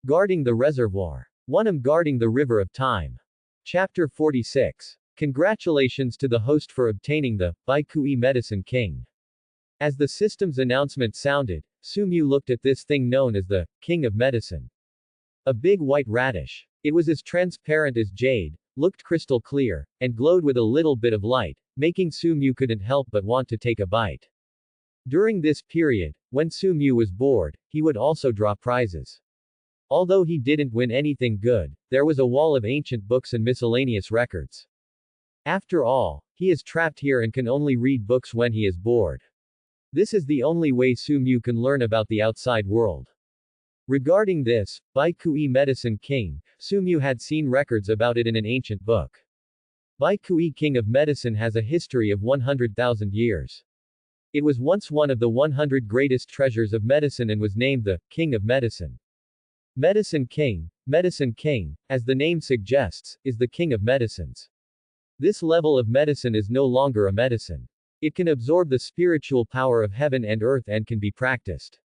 Guarding the Reservoir. One am guarding the river of time. Chapter 46. Congratulations to the host for obtaining the Baikui Medicine King. As the system's announcement sounded, Sumu looked at this thing known as the King of Medicine. A big white radish. It was as transparent as jade, looked crystal clear, and glowed with a little bit of light, making Sumu couldn't help but want to take a bite. During this period, when Sumu was bored, he would also draw prizes. Although he didn't win anything good, there was a wall of ancient books and miscellaneous records. After all, he is trapped here and can only read books when he is bored. This is the only way Sumu can learn about the outside world. Regarding this, Baikui Medicine King, Sumu had seen records about it in an ancient book. Baikui King of Medicine has a history of 100,000 years. It was once one of the 100 greatest treasures of medicine and was named the King of Medicine. Medicine King, as the name suggests, is the king of medicines. This level of medicine is no longer a medicine. It can absorb the spiritual power of heaven and earth and can be practiced.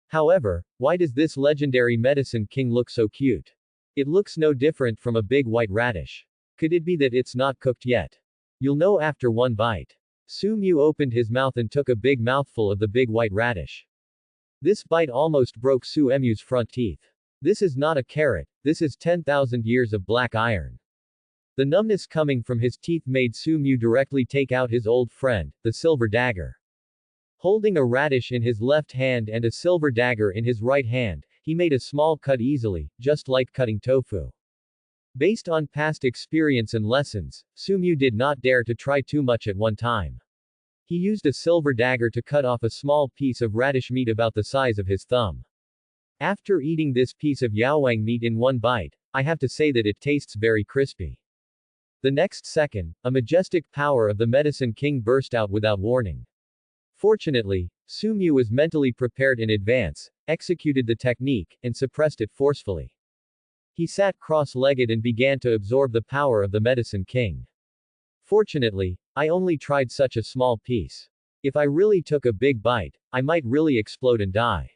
However, why does this legendary medicine king look so cute? It looks no different from a big white radish. Could it be that it's not cooked yet? You'll know after one bite. Sumu opened his mouth and took a big mouthful of the big white radish. This bite almost broke Suemu's front teeth. This is not a carrot, this is 10,000 years of black iron. The numbness coming from his teeth made Sumu directly take out his old friend, the silver dagger. Holding a radish in his left hand and a silver dagger in his right hand, he made a small cut easily, just like cutting tofu. Based on past experience and lessons, Sumu did not dare to try too much at one time. He used a silver dagger to cut off a small piece of radish meat about the size of his thumb. After eating this piece of yawang meat in one bite, I have to say that it tastes very crispy. The next second, a majestic power of the Medicine King burst out without warning. Fortunately, Sumu was mentally prepared in advance, executed the technique, and suppressed it forcefully. He sat cross-legged and began to absorb the power of the Medicine King. Fortunately, I only tried such a small piece. If I really took a big bite, I might really explode and die.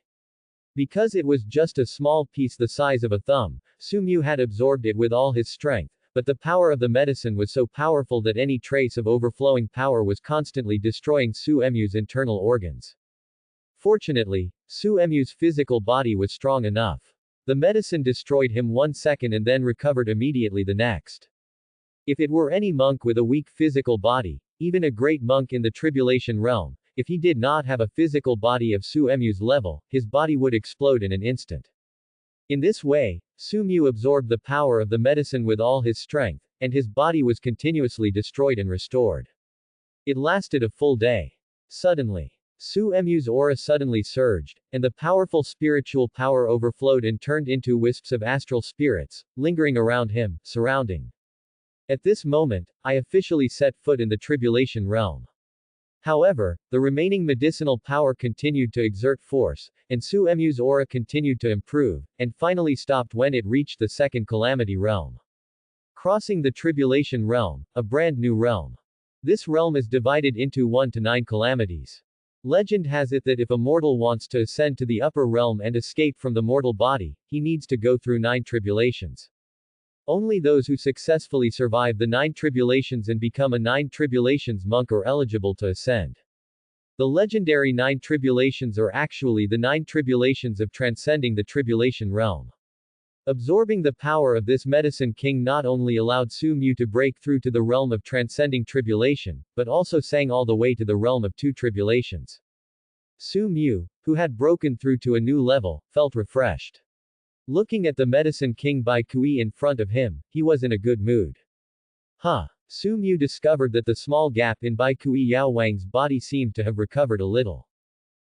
Because it was just a small piece the size of a thumb, Sumu had absorbed it with all his strength, but the power of the medicine was so powerful that any trace of overflowing power was constantly destroying Suemu's internal organs. Fortunately, Suemu's physical body was strong enough. The medicine destroyed him 1 second and then recovered immediately the next. If it were any monk with a weak physical body, even a great monk in the tribulation realm, if he did not have a physical body of Suemu's level, his body would explode in an instant. In this way, Sumu absorbed the power of the medicine with all his strength, and his body was continuously destroyed and restored. It lasted a full day. Suddenly, Suemu's aura suddenly surged, and the powerful spiritual power overflowed and turned into wisps of astral spirits, lingering around him, surrounding. At this moment, I officially set foot in the tribulation realm. However, the remaining medicinal power continued to exert force, and Suemu's aura continued to improve, and finally stopped when it reached the second calamity realm. Crossing the tribulation realm, a brand new realm. This realm is divided into 1 to 9 calamities. Legend has it that if a mortal wants to ascend to the upper realm and escape from the mortal body, he needs to go through 9 tribulations. Only those who successfully survive the 9 tribulations and become a 9 tribulations monk are eligible to ascend. The legendary 9 tribulations are actually the 9 tribulations of transcending the tribulation realm. Absorbing the power of this medicine king not only allowed Sumu to break through to the realm of transcending tribulation, but also sang all the way to the realm of 2 tribulations. Sumu, who had broken through to a new level, felt refreshed. Looking at the medicine king Baikui in front of him, he was in a good mood. Sumu discovered that the small gap in Baikui Yaowang's body seemed to have recovered a little.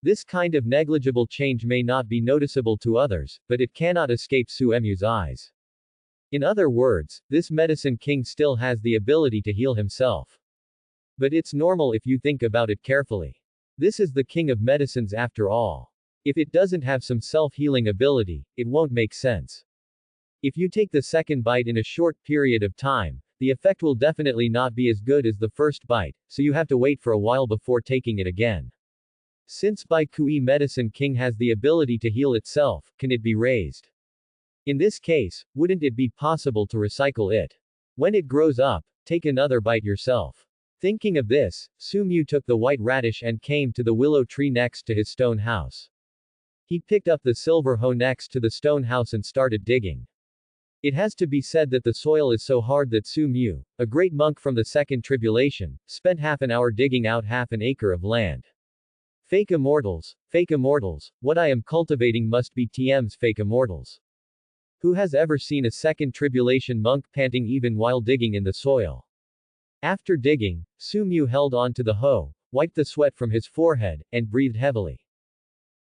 This kind of negligible change may not be noticeable to others, but it cannot escape Suemu's eyes. In other words, this medicine king still has the ability to heal himself. But it's normal if you think about it carefully. This is the king of medicines after all. If it doesn't have some self-healing ability, it won't make sense. If you take the second bite in a short period of time, the effect will definitely not be as good as the first bite, so you have to wait for a while before taking it again. Since Baikui Medicine King has the ability to heal itself, can it be raised? In this case, wouldn't it be possible to recycle it? When it grows up, take another bite yourself. Thinking of this, Su-mu took the white radish and came to the willow tree next to his stone house. He picked up the silver hoe next to the stone house and started digging. It has to be said that the soil is so hard that Su-mu, a great monk from the second tribulation, spent half an hour digging out half an acre of land. Fake immortals, what I am cultivating must be TM's fake immortals. Who has ever seen a second tribulation monk panting even while digging in the soil? After digging, Su-mu held on to the hoe, wiped the sweat from his forehead, and breathed heavily.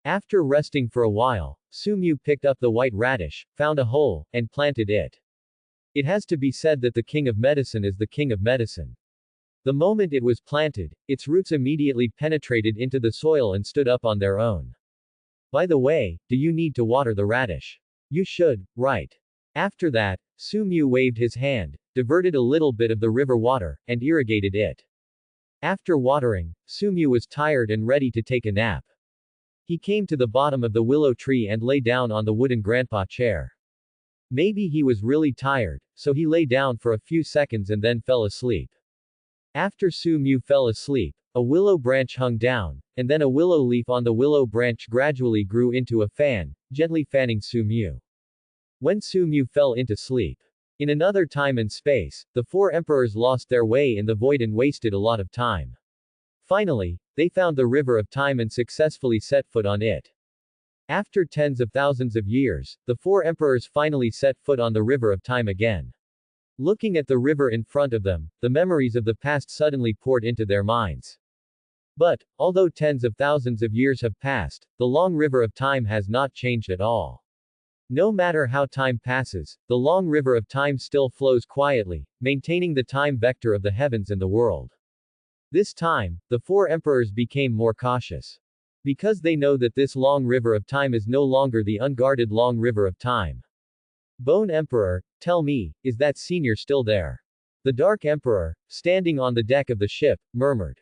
After resting for a while, Su-mu picked up the white radish, found a hole, and planted it. It has to be said that the king of medicine is the king of medicine. The moment it was planted, its roots immediately penetrated into the soil and stood up on their own. By the way, do you need to water the radish? You should, right? After that, Su-mu waved his hand, diverted a little bit of the river water, and irrigated it. After watering, Su-mu was tired and ready to take a nap. He came to the bottom of the willow tree and lay down on the wooden grandpa chair. Maybe he was really tired, so he lay down for a few seconds and then fell asleep. After Su-mu fell asleep, a willow branch hung down, and then a willow leaf on the willow branch gradually grew into a fan, gently fanning Su-mu. When Su-mu fell into sleep. In another time and space, the four emperors lost their way in the void and wasted a lot of time. Finally, they found the river of time and successfully set foot on it. After tens of thousands of years, the four emperors finally set foot on the river of time again. Looking at the river in front of them, the memories of the past suddenly poured into their minds. But, although tens of thousands of years have passed, the long river of time has not changed at all. No matter how time passes, the long river of time still flows quietly, maintaining the time vector of the heavens and the world. This time, the four emperors became more cautious. Because they know that this long river of time is no longer the unguarded long river of time. Bone Emperor, tell me, is that senior still there? The Dark Emperor, standing on the deck of the ship, murmured.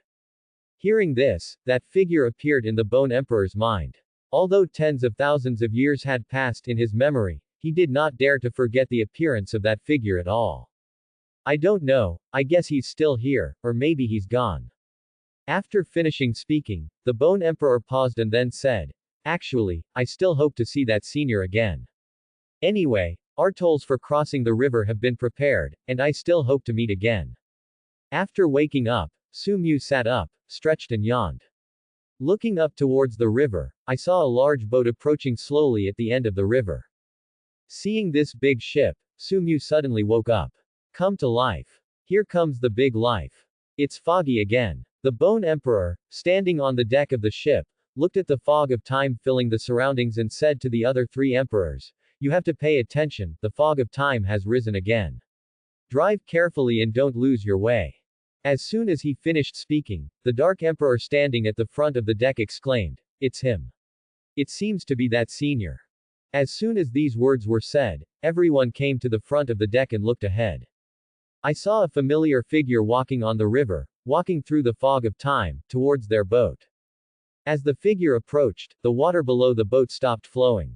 Hearing this, that figure appeared in the Bone Emperor's mind. Although tens of thousands of years had passed in his memory, he did not dare to forget the appearance of that figure at all. I don't know, I guess he's still here, or maybe he's gone. After finishing speaking, the Bone Emperor paused and then said, actually, I still hope to see that senior again. Anyway, our tolls for crossing the river have been prepared, and I still hope to meet again. After waking up, Su-mu sat up, stretched and yawned. Looking up towards the river, I saw a large boat approaching slowly at the end of the river. Seeing this big ship, Su-mu suddenly woke up. Come to life. Here comes the big life. It's foggy again. The Bone Emperor, standing on the deck of the ship, looked at the fog of time filling the surroundings and said to the other three emperors, you have to pay attention, the fog of time has risen again. Drive carefully and don't lose your way. As soon as he finished speaking, the Dark Emperor standing at the front of the deck exclaimed, it's him. It seems to be that senior. As soon as these words were said, everyone came to the front of the deck and looked ahead. I saw a familiar figure walking on the river, walking through the fog of time, towards their boat. As the figure approached, the water below the boat stopped flowing.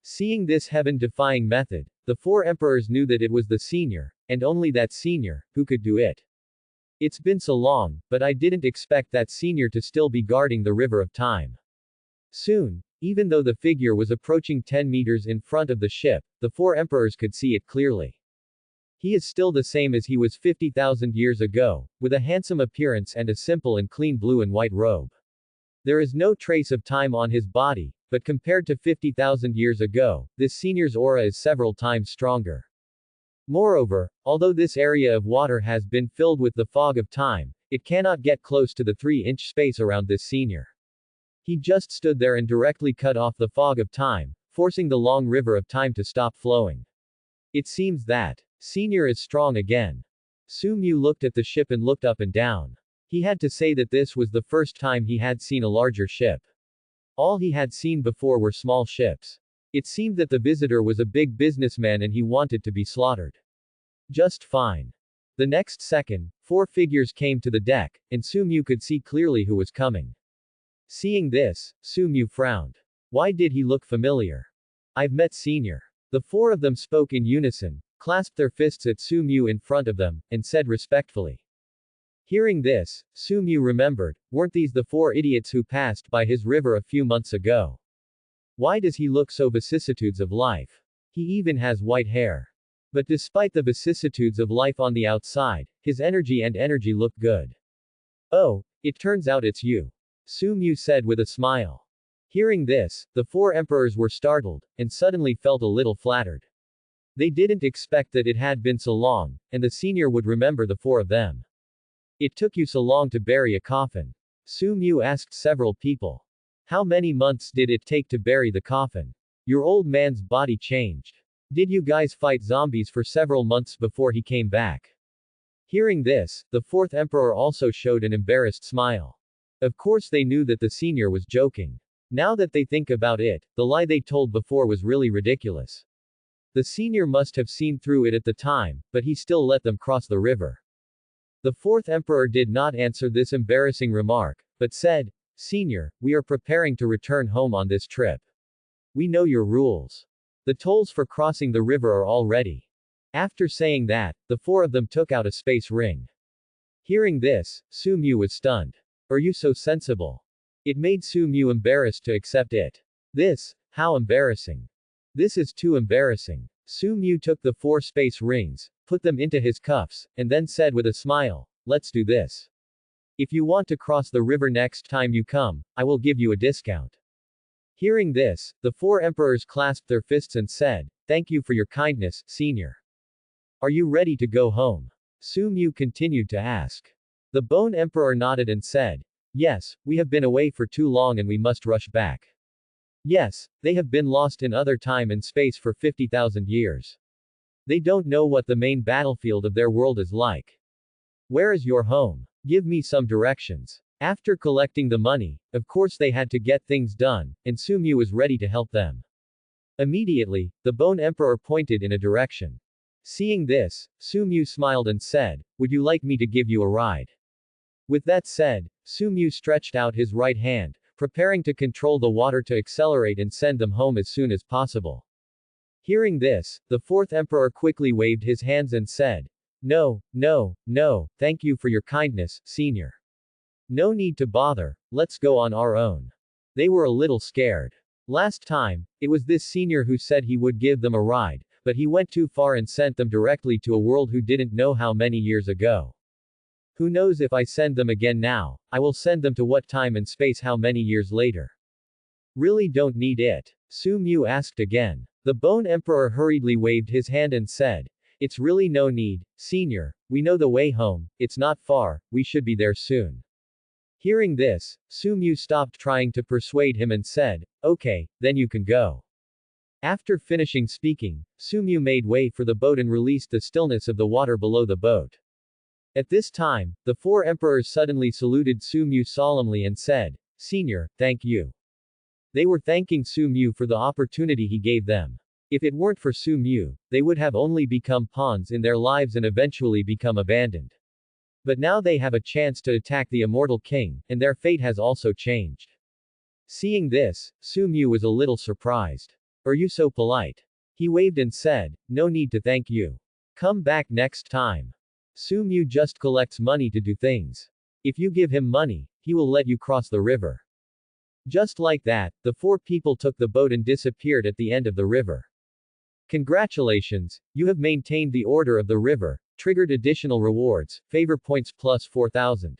Seeing this heaven-defying method, the four emperors knew that it was the senior, and only that senior, who could do it. It's been so long, but I didn't expect that senior to still be guarding the river of time. Soon, even though the figure was approaching 10 meters in front of the ship, the four emperors could see it clearly. He is still the same as he was 50,000 years ago, with a handsome appearance and a simple and clean blue and white robe. There is no trace of time on his body, but compared to 50,000 years ago, this senior's aura is several times stronger. Moreover, although this area of water has been filled with the fog of time, it cannot get close to the 3-inch space around this senior. He just stood there and directly cut off the fog of time, forcing the long river of time to stop flowing. It seems that senior is strong again. Su-mu looked at the ship and looked up and down. He had to say that this was the first time he had seen a larger ship. All he had seen before were small ships. It seemed that the visitor was a big businessman and he wanted to be slaughtered. Just fine. The next second, 4 figures came to the deck, and Su-mu could see clearly who was coming. Seeing this, Su-mu frowned. Why did he look familiar? I've met Senior. The four of them spoke in unison, clasped their fists at Su Mu in front of them, and said respectfully. Hearing this, Su Mu remembered, weren't these the four idiots who passed by his river a few months ago? Why does he look so vicissitudes of life? He even has white hair. But despite the vicissitudes of life on the outside, his energy look good. Oh, it turns out it's you. Su Mu said with a smile. Hearing this, the four emperors were startled, and suddenly felt a little flattered. They didn't expect that it had been so long, and the senior would remember the four of them. It took you so long to bury a coffin? Su Mu asked several people. How many months did it take to bury the coffin? Your old man's body changed. Did you guys fight zombies for several months before he came back? Hearing this, the fourth emperor also showed an embarrassed smile. Of course they knew that the senior was joking. Now that they think about it, the lie they told before was really ridiculous. The senior must have seen through it at the time, but he still let them cross the river. The fourth emperor did not answer this embarrassing remark, but said, Senior, we are preparing to return home on this trip. We know your rules. The tolls for crossing the river are all ready. After saying that, the four of them took out a space ring. Hearing this, Su Mu was stunned. Are you so sensible? It made Su Mu embarrassed to accept it. How embarrassing. This is too embarrassing. Su Mu took the four space rings, put them into his cuffs, and then said with a smile, let's do this. If you want to cross the river next time you come, I will give you a discount. Hearing this, the four emperors clasped their fists and said, thank you for your kindness, senior. Are you ready to go home? Su Mu continued to ask. The Bone Emperor nodded and said, yes, we have been away for too long and we must rush back. Yes, they have been lost in other time and space for 50,000 years. They don't know what the main battlefield of their world is like. Where is your home? Give me some directions. After collecting the money, of course they had to get things done, and Su Mu was ready to help them. Immediately, the Bone Emperor pointed in a direction. Seeing this, Su Mu smiled and said, would you like me to give you a ride? With that said, Su Mu stretched out his right hand, preparing to control the water to accelerate and send them home as soon as possible. Hearing this, the fourth emperor quickly waved his hands and said, no, thank you for your kindness, senior. No need to bother, let's go on our own. They were a little scared. Last time, it was this senior who said he would give them a ride, but he went too far and sent them directly to a world who didn't know how many years ago. Who knows if I send them again now, I will send them to what time and space how many years later. Really don't need it? Su Mu asked again. The Bone Emperor hurriedly waved his hand and said, it's really no need, senior, we know the way home, it's not far, we should be there soon. Hearing this, Su Mu stopped trying to persuade him and said, okay, then you can go. After finishing speaking, Su Mu made way for the boat and released the stillness of the water below the boat. At this time, the four emperors suddenly saluted Su Mu solemnly and said, Senior, thank you. They were thanking Su Mu for the opportunity he gave them. If it weren't for Su Mu, they would have only become pawns in their lives and eventually become abandoned. But now they have a chance to attack the immortal king, and their fate has also changed. Seeing this, Su Mu was a little surprised. Are you so polite? He waved and said, no need to thank you. Come back next time. Su Mu just collects money to do things. If you give him money, he will let you cross the river. Just like that, the four people took the boat and disappeared at the end of the river. Congratulations, you have maintained the order of the river, triggered additional rewards, favor points plus 4,000.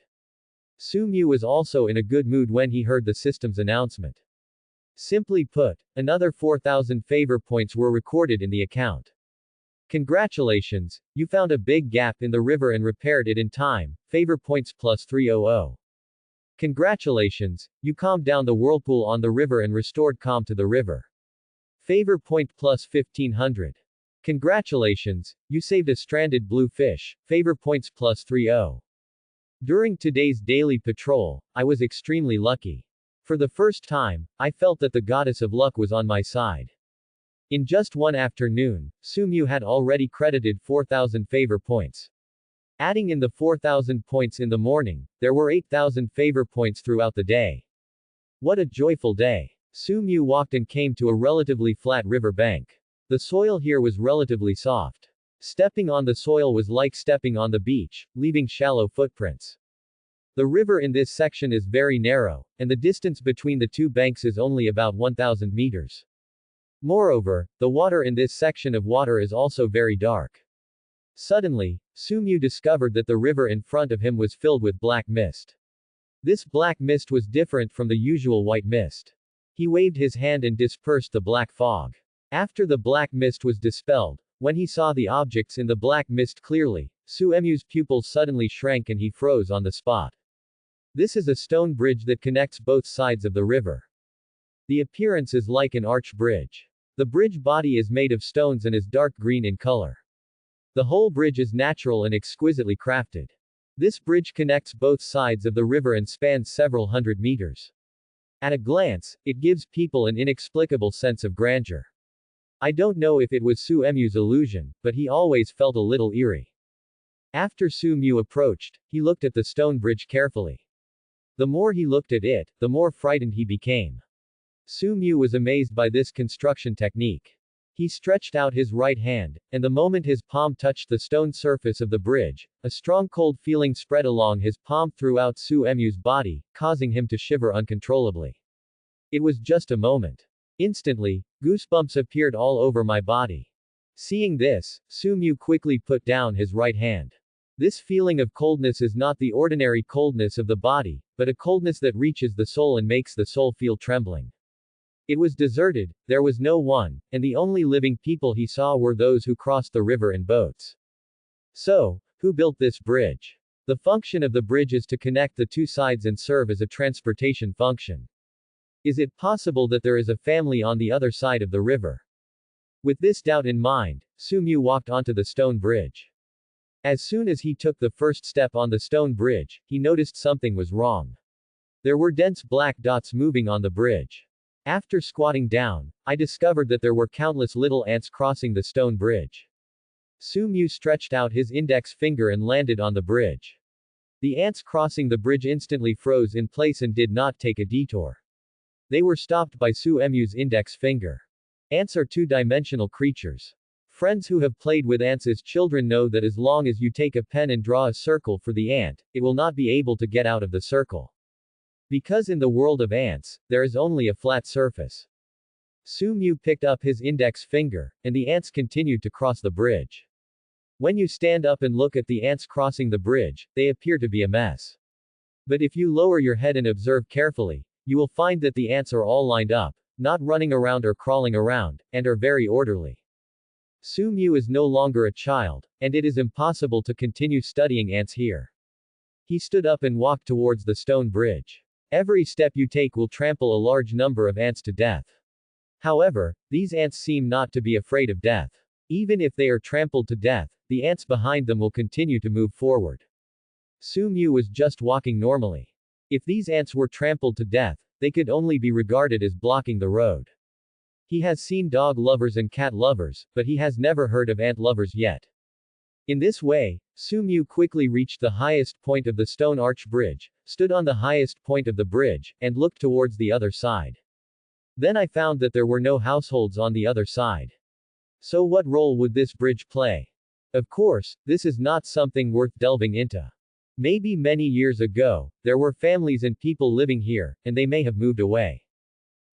Su Mu was also in a good mood when he heard the system's announcement. Simply put, another 4,000 favor points were recorded in the account. Congratulations, you found a big gap in the river and repaired it in time, favor points plus 300. Congratulations, you calmed down the whirlpool on the river and restored calm to the river. Favor point plus 1500. Congratulations, you saved a stranded blue fish, favor points plus 30. During today's daily patrol, I was extremely lucky. For the first time, I felt that the goddess of luck was on my side. In just one afternoon, Su Mu had already credited 4,000 favor points. Adding in the 4,000 points in the morning, there were 8,000 favor points throughout the day. What a joyful day. Su Mu walked and came to a relatively flat river bank. The soil here was relatively soft. Stepping on the soil was like stepping on the beach, leaving shallow footprints. The river in this section is very narrow, and the distance between the two banks is only about 1,000 meters. Moreover, the water in this section of water is also very dark. Suddenly, Sumyu discovered that the river in front of him was filled with black mist. This black mist was different from the usual white mist. He waved his hand and dispersed the black fog. After the black mist was dispelled, when he saw the objects in the black mist clearly, Suemyu's pupils suddenly shrank and he froze on the spot. This is a stone bridge that connects both sides of the river. The appearance is like an arch bridge. The bridge body is made of stones and is dark green in color. The whole bridge is natural and exquisitely crafted. This bridge connects both sides of the river and spans several hundred meters. At a glance, it gives people an inexplicable sense of grandeur. I don't know if it was Suemyu's illusion, but he always felt a little eerie. After Sumyu approached, he looked at the stone bridge carefully. The more he looked at it, the more frightened he became. Sumyu was amazed by this construction technique. He stretched out his right hand, and the moment his palm touched the stone surface of the bridge, a strong cold feeling spread along his palm throughout Suemyu's body, causing him to shiver uncontrollably. It was just a moment. Instantly, goosebumps appeared all over my body. Seeing this, Sumyu quickly put down his right hand. This feeling of coldness is not the ordinary coldness of the body, but a coldness that reaches the soul and makes the soul feel trembling. It was deserted, there was no one, and the only living people he saw were those who crossed the river in boats. So, who built this bridge? The function of the bridge is to connect the two sides and serve as a transportation function. Is it possible that there is a family on the other side of the river? With this doubt in mind, Sumyu walked onto the stone bridge. As soon as he took the first step on the stone bridge, he noticed something was wrong. There were dense black dots moving on the bridge. After squatting down, I discovered that there were countless little ants crossing the stone bridge. Sumyu stretched out his index finger and landed on the bridge. The ants crossing the bridge instantly froze in place and did not take a detour. They were stopped by Suemyu's index finger. Ants are two-dimensional creatures. Friends who have played with ants as children know that as long as you take a pen and draw a circle for the ant, it will not be able to get out of the circle. Because in the world of ants, there is only a flat surface. Sumyu picked up his index finger, and the ants continued to cross the bridge. When you stand up and look at the ants crossing the bridge, they appear to be a mess. But if you lower your head and observe carefully, you will find that the ants are all lined up, not running around or crawling around, and are very orderly. Sumyu is no longer a child, and it is impossible to continue studying ants here. He stood up and walked towards the stone bridge. Every step you take will trample a large number of ants to death. However, these ants seem not to be afraid of death. Even if they are trampled to death, the ants behind them will continue to move forward. Sumyu was just walking normally. If these ants were trampled to death, they could only be regarded as blocking the road. He has seen dog lovers and cat lovers, but he has never heard of ant lovers yet. In this way, Sumyu quickly reached the highest point of the stone arch bridge, stood on the highest point of the bridge, and looked towards the other side. Then I found that there were no households on the other side. So what role would this bridge play? Of course, this is not something worth delving into. Maybe many years ago, there were families and people living here, and they may have moved away.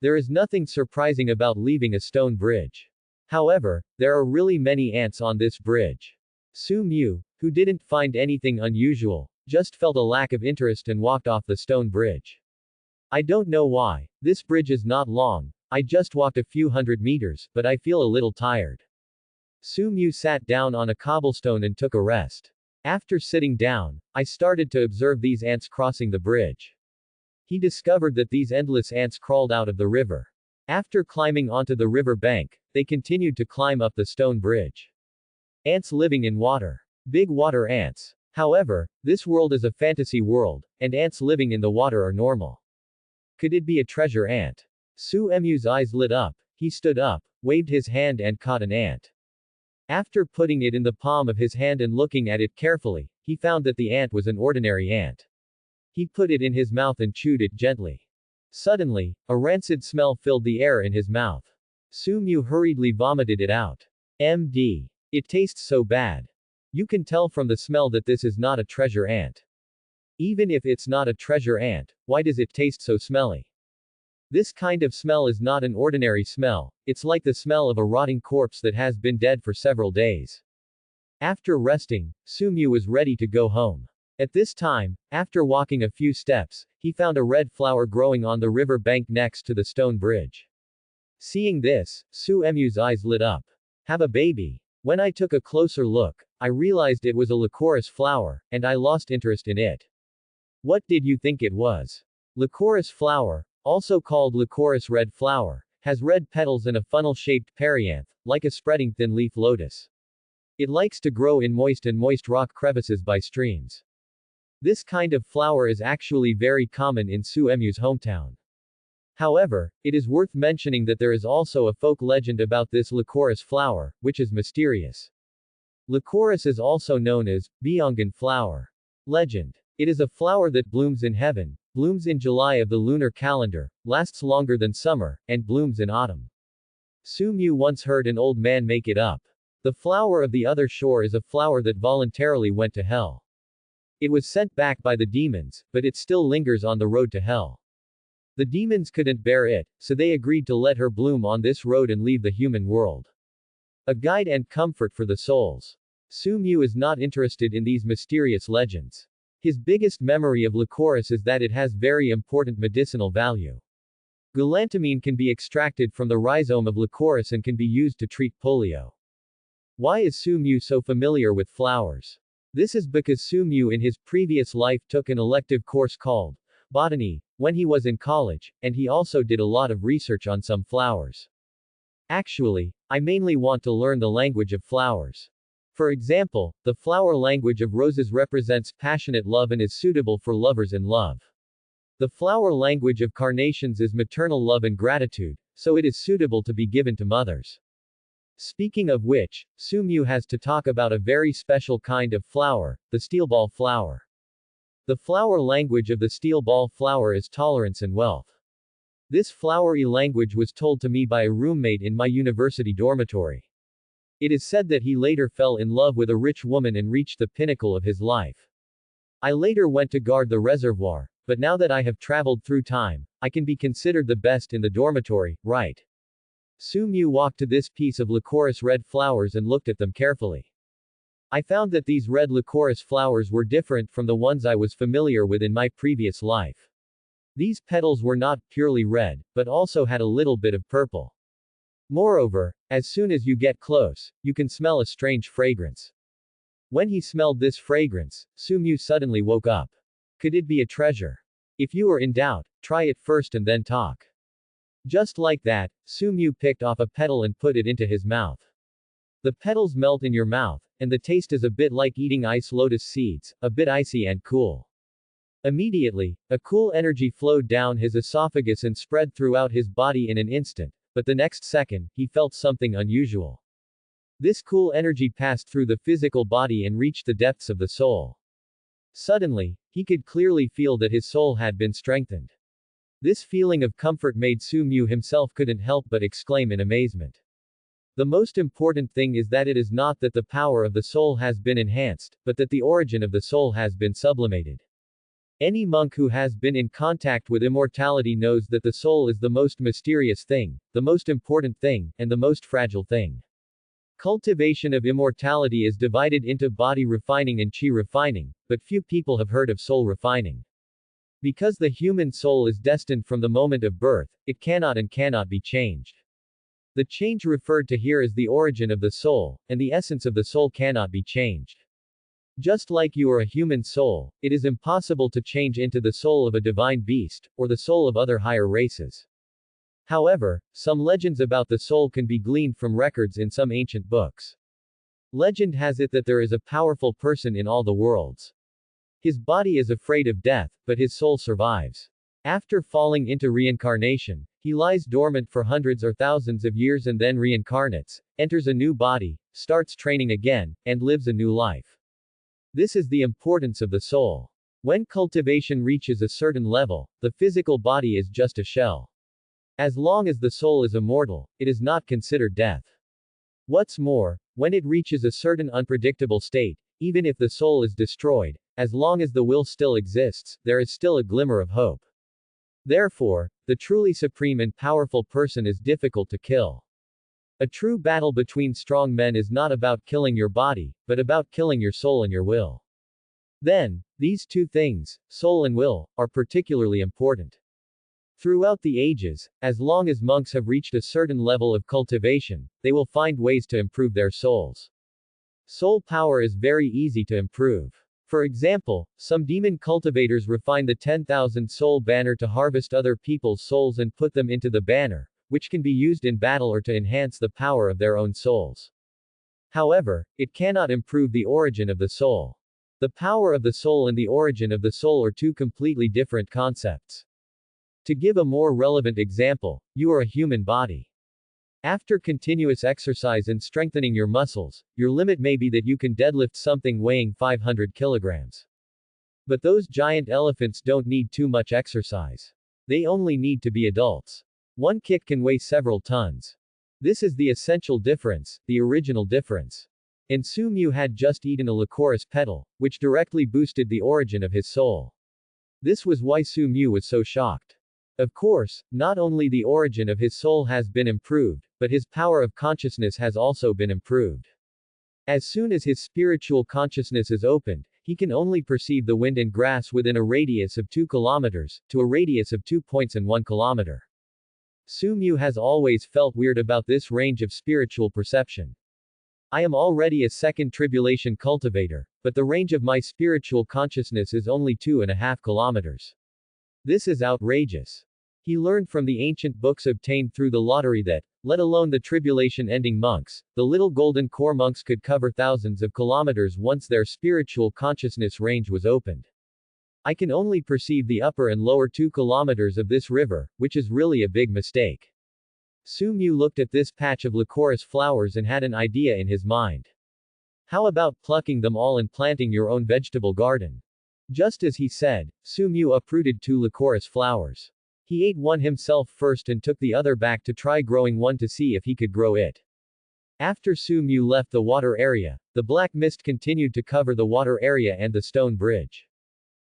There is nothing surprising about leaving a stone bridge. However, there are really many ants on this bridge. Sumyu, who didn't find anything unusual, just felt a lack of interest and walked off the stone bridge. I don't know why. This bridge is not long. I just walked a few hundred meters, but I feel a little tired. Sumyu sat down on a cobblestone and took a rest. After sitting down, I started to observe these ants crossing the bridge. He discovered that these endless ants crawled out of the river. After climbing onto the river bank, they continued to climb up the stone bridge. Ants living in water. Big water ants. However, this world is a fantasy world, and ants living in the water are normal. Could it be a treasure ant? Suemyu's eyes lit up. He stood up, waved his hand and caught an ant. After putting it in the palm of his hand and looking at it carefully, he found that the ant was an ordinary ant. He put it in his mouth and chewed it gently. Suddenly, a rancid smell filled the air in his mouth. Su-mu hurriedly vomited it out. MD. It tastes so bad. You can tell from the smell that this is not a treasure ant. Even if it's not a treasure ant, why does it taste so smelly? This kind of smell is not an ordinary smell, it's like the smell of a rotting corpse that has been dead for several days. After resting, Su-mu was ready to go home. At this time, after walking a few steps, he found a red flower growing on the river bank next to the stone bridge. Seeing this, Su-mu's eyes lit up. Have a baby. When I took a closer look, I realized it was a licorice flower, and I lost interest in it. What did you think it was? Licorice flower, also called licorice red flower, has red petals and a funnel-shaped perianth, like a spreading thin-leaf lotus. It likes to grow in moist rock crevices by streams. This kind of flower is actually very common in Su-mu's hometown. However, it is worth mentioning that there is also a folk legend about this licorice flower, which is mysterious. Licorice is also known as Byongan flower. Legend. It is a flower that blooms in heaven, blooms in July of the lunar calendar, lasts longer than summer, and blooms in autumn. Su-mu once heard an old man make it up. The flower of the other shore is a flower that voluntarily went to hell. It was sent back by the demons, but it still lingers on the road to hell. The demons couldn't bear it, so they agreed to let her bloom on this road and leave the human world. A guide and comfort for the souls. Su-mu is not interested in these mysterious legends. His biggest memory of licorice is that it has very important medicinal value. Galantamine can be extracted from the rhizome of licorice and can be used to treat polio. Why is Su-mu so familiar with flowers? This is because Su-mu in his previous life took an elective course called botany when he was in college, and he also did a lot of research on some flowers. Actually, I mainly want to learn the language of flowers. For example, the flower language of roses represents passionate love and is suitable for lovers in love. The flower language of carnations is maternal love and gratitude, so it is suitable to be given to mothers. Speaking of which, Su-mu has to talk about a very special kind of flower, the steelball flower. The flower language of the steelball flower is tolerance and wealth. This flowery language was told to me by a roommate in my university dormitory. It is said that he later fell in love with a rich woman and reached the pinnacle of his life. I later went to guard the reservoir, but now that I have traveled through time, I can be considered the best in the dormitory, right? Su-mu walked to this piece of licorice red flowers and looked at them carefully. I found that these red licorice flowers were different from the ones I was familiar with in my previous life. These petals were not purely red, but also had a little bit of purple. Moreover, as soon as you get close, you can smell a strange fragrance. When he smelled this fragrance, Su-mu suddenly woke up. Could it be a treasure? If you are in doubt, try it first and then talk. Just like that, Su-mu picked off a petal and put it into his mouth. The petals melt in your mouth, and the taste is a bit like eating ice lotus seeds, a bit icy and cool. Immediately, a cool energy flowed down his esophagus and spread throughout his body in an instant, but the next second, he felt something unusual. This cool energy passed through the physical body and reached the depths of the soul. Suddenly, he could clearly feel that his soul had been strengthened. This feeling of comfort made Su-mu himself couldn't help but exclaim in amazement. The most important thing is that it is not that the power of the soul has been enhanced, but that the origin of the soul has been sublimated. Any monk who has been in contact with immortality knows that the soul is the most mysterious thing, the most important thing, and the most fragile thing. Cultivation of immortality is divided into body refining and chi refining, but few people have heard of soul refining. Because the human soul is destined from the moment of birth, it cannot be changed. The change referred to here is the origin of the soul, and the essence of the soul cannot be changed. Just like you are a human soul, it is impossible to change into the soul of a divine beast, or the soul of other higher races. However, some legends about the soul can be gleaned from records in some ancient books. Legend has it that there is a powerful person in all the worlds. His body is afraid of death, but his soul survives. After falling into reincarnation, he lies dormant for hundreds or thousands of years and then reincarnates, enters a new body, starts training again, and lives a new life. This is the importance of the soul. When cultivation reaches a certain level, the physical body is just a shell. As long as the soul is immortal, it is not considered death. What's more, when it reaches a certain unpredictable state, even if the soul is destroyed, as long as the will still exists, there is still a glimmer of hope. Therefore, the truly supreme and powerful person is difficult to kill. A true battle between strong men is not about killing your body, but about killing your soul and your will. Then, these two things, soul and will, are particularly important. Throughout the ages, as long as monks have reached a certain level of cultivation, they will find ways to improve their souls. Soul power is very easy to improve. For example, some demon cultivators refine the 10,000 soul banner to harvest other people's souls and put them into the banner, which can be used in battle or to enhance the power of their own souls. However, it cannot improve the origin of the soul. The power of the soul and the origin of the soul are two completely different concepts. To give a more relevant example, you are a human body. After continuous exercise and strengthening your muscles, your limit may be that you can deadlift something weighing 500 kilograms. But those giant elephants don't need too much exercise. They only need to be adults. One kit can weigh several tons. This is the essential difference, the original difference. And Su Mu had just eaten a licorice petal, which directly boosted the origin of his soul. This was why Su Mu was so shocked. Of course, not only the origin of his soul has been improved, but his power of consciousness has also been improved. As soon as his spiritual consciousness is opened, he can only perceive the wind and grass within a radius of 2 kilometers, to a radius of 2 points and 1 kilometer. Su Mu has always felt weird about this range of spiritual perception. I am already a second tribulation cultivator, but the range of my spiritual consciousness is only 2.5 kilometers. This is outrageous. He learned from the ancient books obtained through the lottery that, let alone the tribulation-ending monks, the little golden core monks could cover thousands of kilometers once their spiritual consciousness range was opened. I can only perceive the upper and lower 2 kilometers of this river, which is really a big mistake. Su Mu looked at this patch of licorice flowers and had an idea in his mind. How about plucking them all and planting your own vegetable garden? Just as he said, Su Mu uprooted 2 licorice flowers. He ate one himself first and took the other back to try growing one to see if he could grow it. After Su Mu left the water area, the black mist continued to cover the water area and the stone bridge.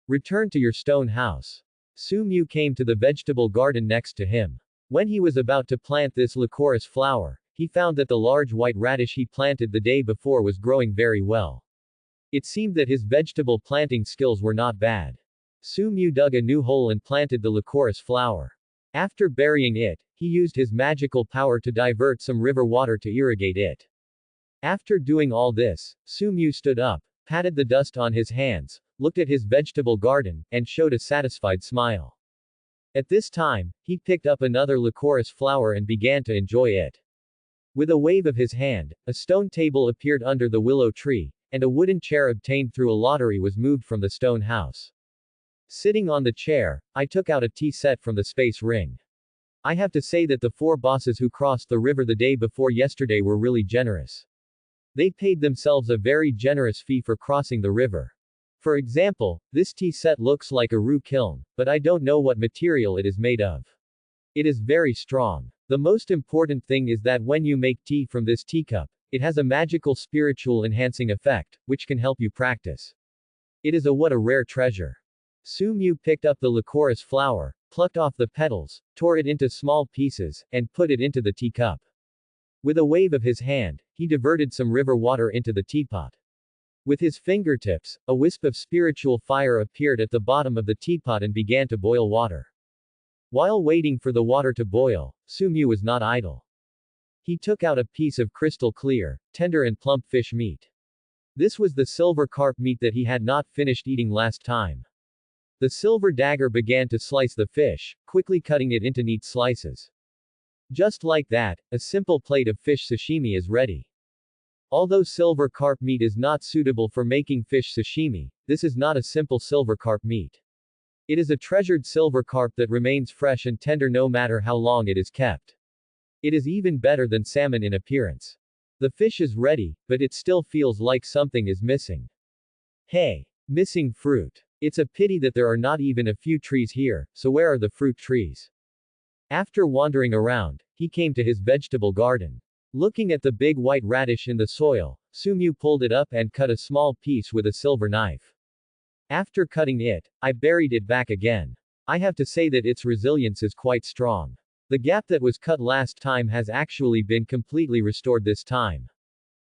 Return to your stone house. Su Mu came to the vegetable garden next to him. When he was about to plant this licorice flower, he found that the large white radish he planted the day before was growing very well. It seemed that his vegetable planting skills were not bad. Su Mu dug a new hole and planted the licorice flower. After burying it, he used his magical power to divert some river water to irrigate it. After doing all this, Su Mu stood up, patted the dust on his hands, looked at his vegetable garden, and showed a satisfied smile. At this time, he picked up another licorice flower and began to enjoy it. With a wave of his hand, a stone table appeared under the willow tree, and a wooden chair obtained through a lottery was moved from the stone house. Sitting on the chair, I took out a tea set from the space ring. I have to say that the 4 bosses who crossed the river the day before yesterday were really generous. They paid themselves a very generous fee for crossing the river. For example, this tea set looks like a roux kiln, but I don't know what material it is made of. It is very strong. The most important thing is that when you make tea from this teacup, it has a magical spiritual enhancing effect, which can help you practice. It is what a rare treasure. Su Mu picked up the licorice flower, plucked off the petals, tore it into small pieces, and put it into the teacup. With a wave of his hand, he diverted some river water into the teapot. With his fingertips, a wisp of spiritual fire appeared at the bottom of the teapot and began to boil water. While waiting for the water to boil, Su Mu was not idle. He took out a piece of crystal clear, tender and plump fish meat. This was the silver carp meat that he had not finished eating last time. The silver dagger began to slice the fish, quickly cutting it into neat slices. Just like that, a simple plate of fish sashimi is ready. Although silver carp meat is not suitable for making fish sashimi, this is not a simple silver carp meat. It is a treasured silver carp that remains fresh and tender no matter how long it is kept. It is even better than salmon in appearance. The fish is ready, but it still feels like something is missing. Hey! Missing fruit. It's a pity that there are not even a few trees here, so where are the fruit trees? After wandering around, he came to his vegetable garden. Looking at the big white radish in the soil, Sumu pulled it up and cut a small piece with a silver knife. After cutting it, I buried it back again. I have to say that its resilience is quite strong. The gap that was cut last time has actually been completely restored this time.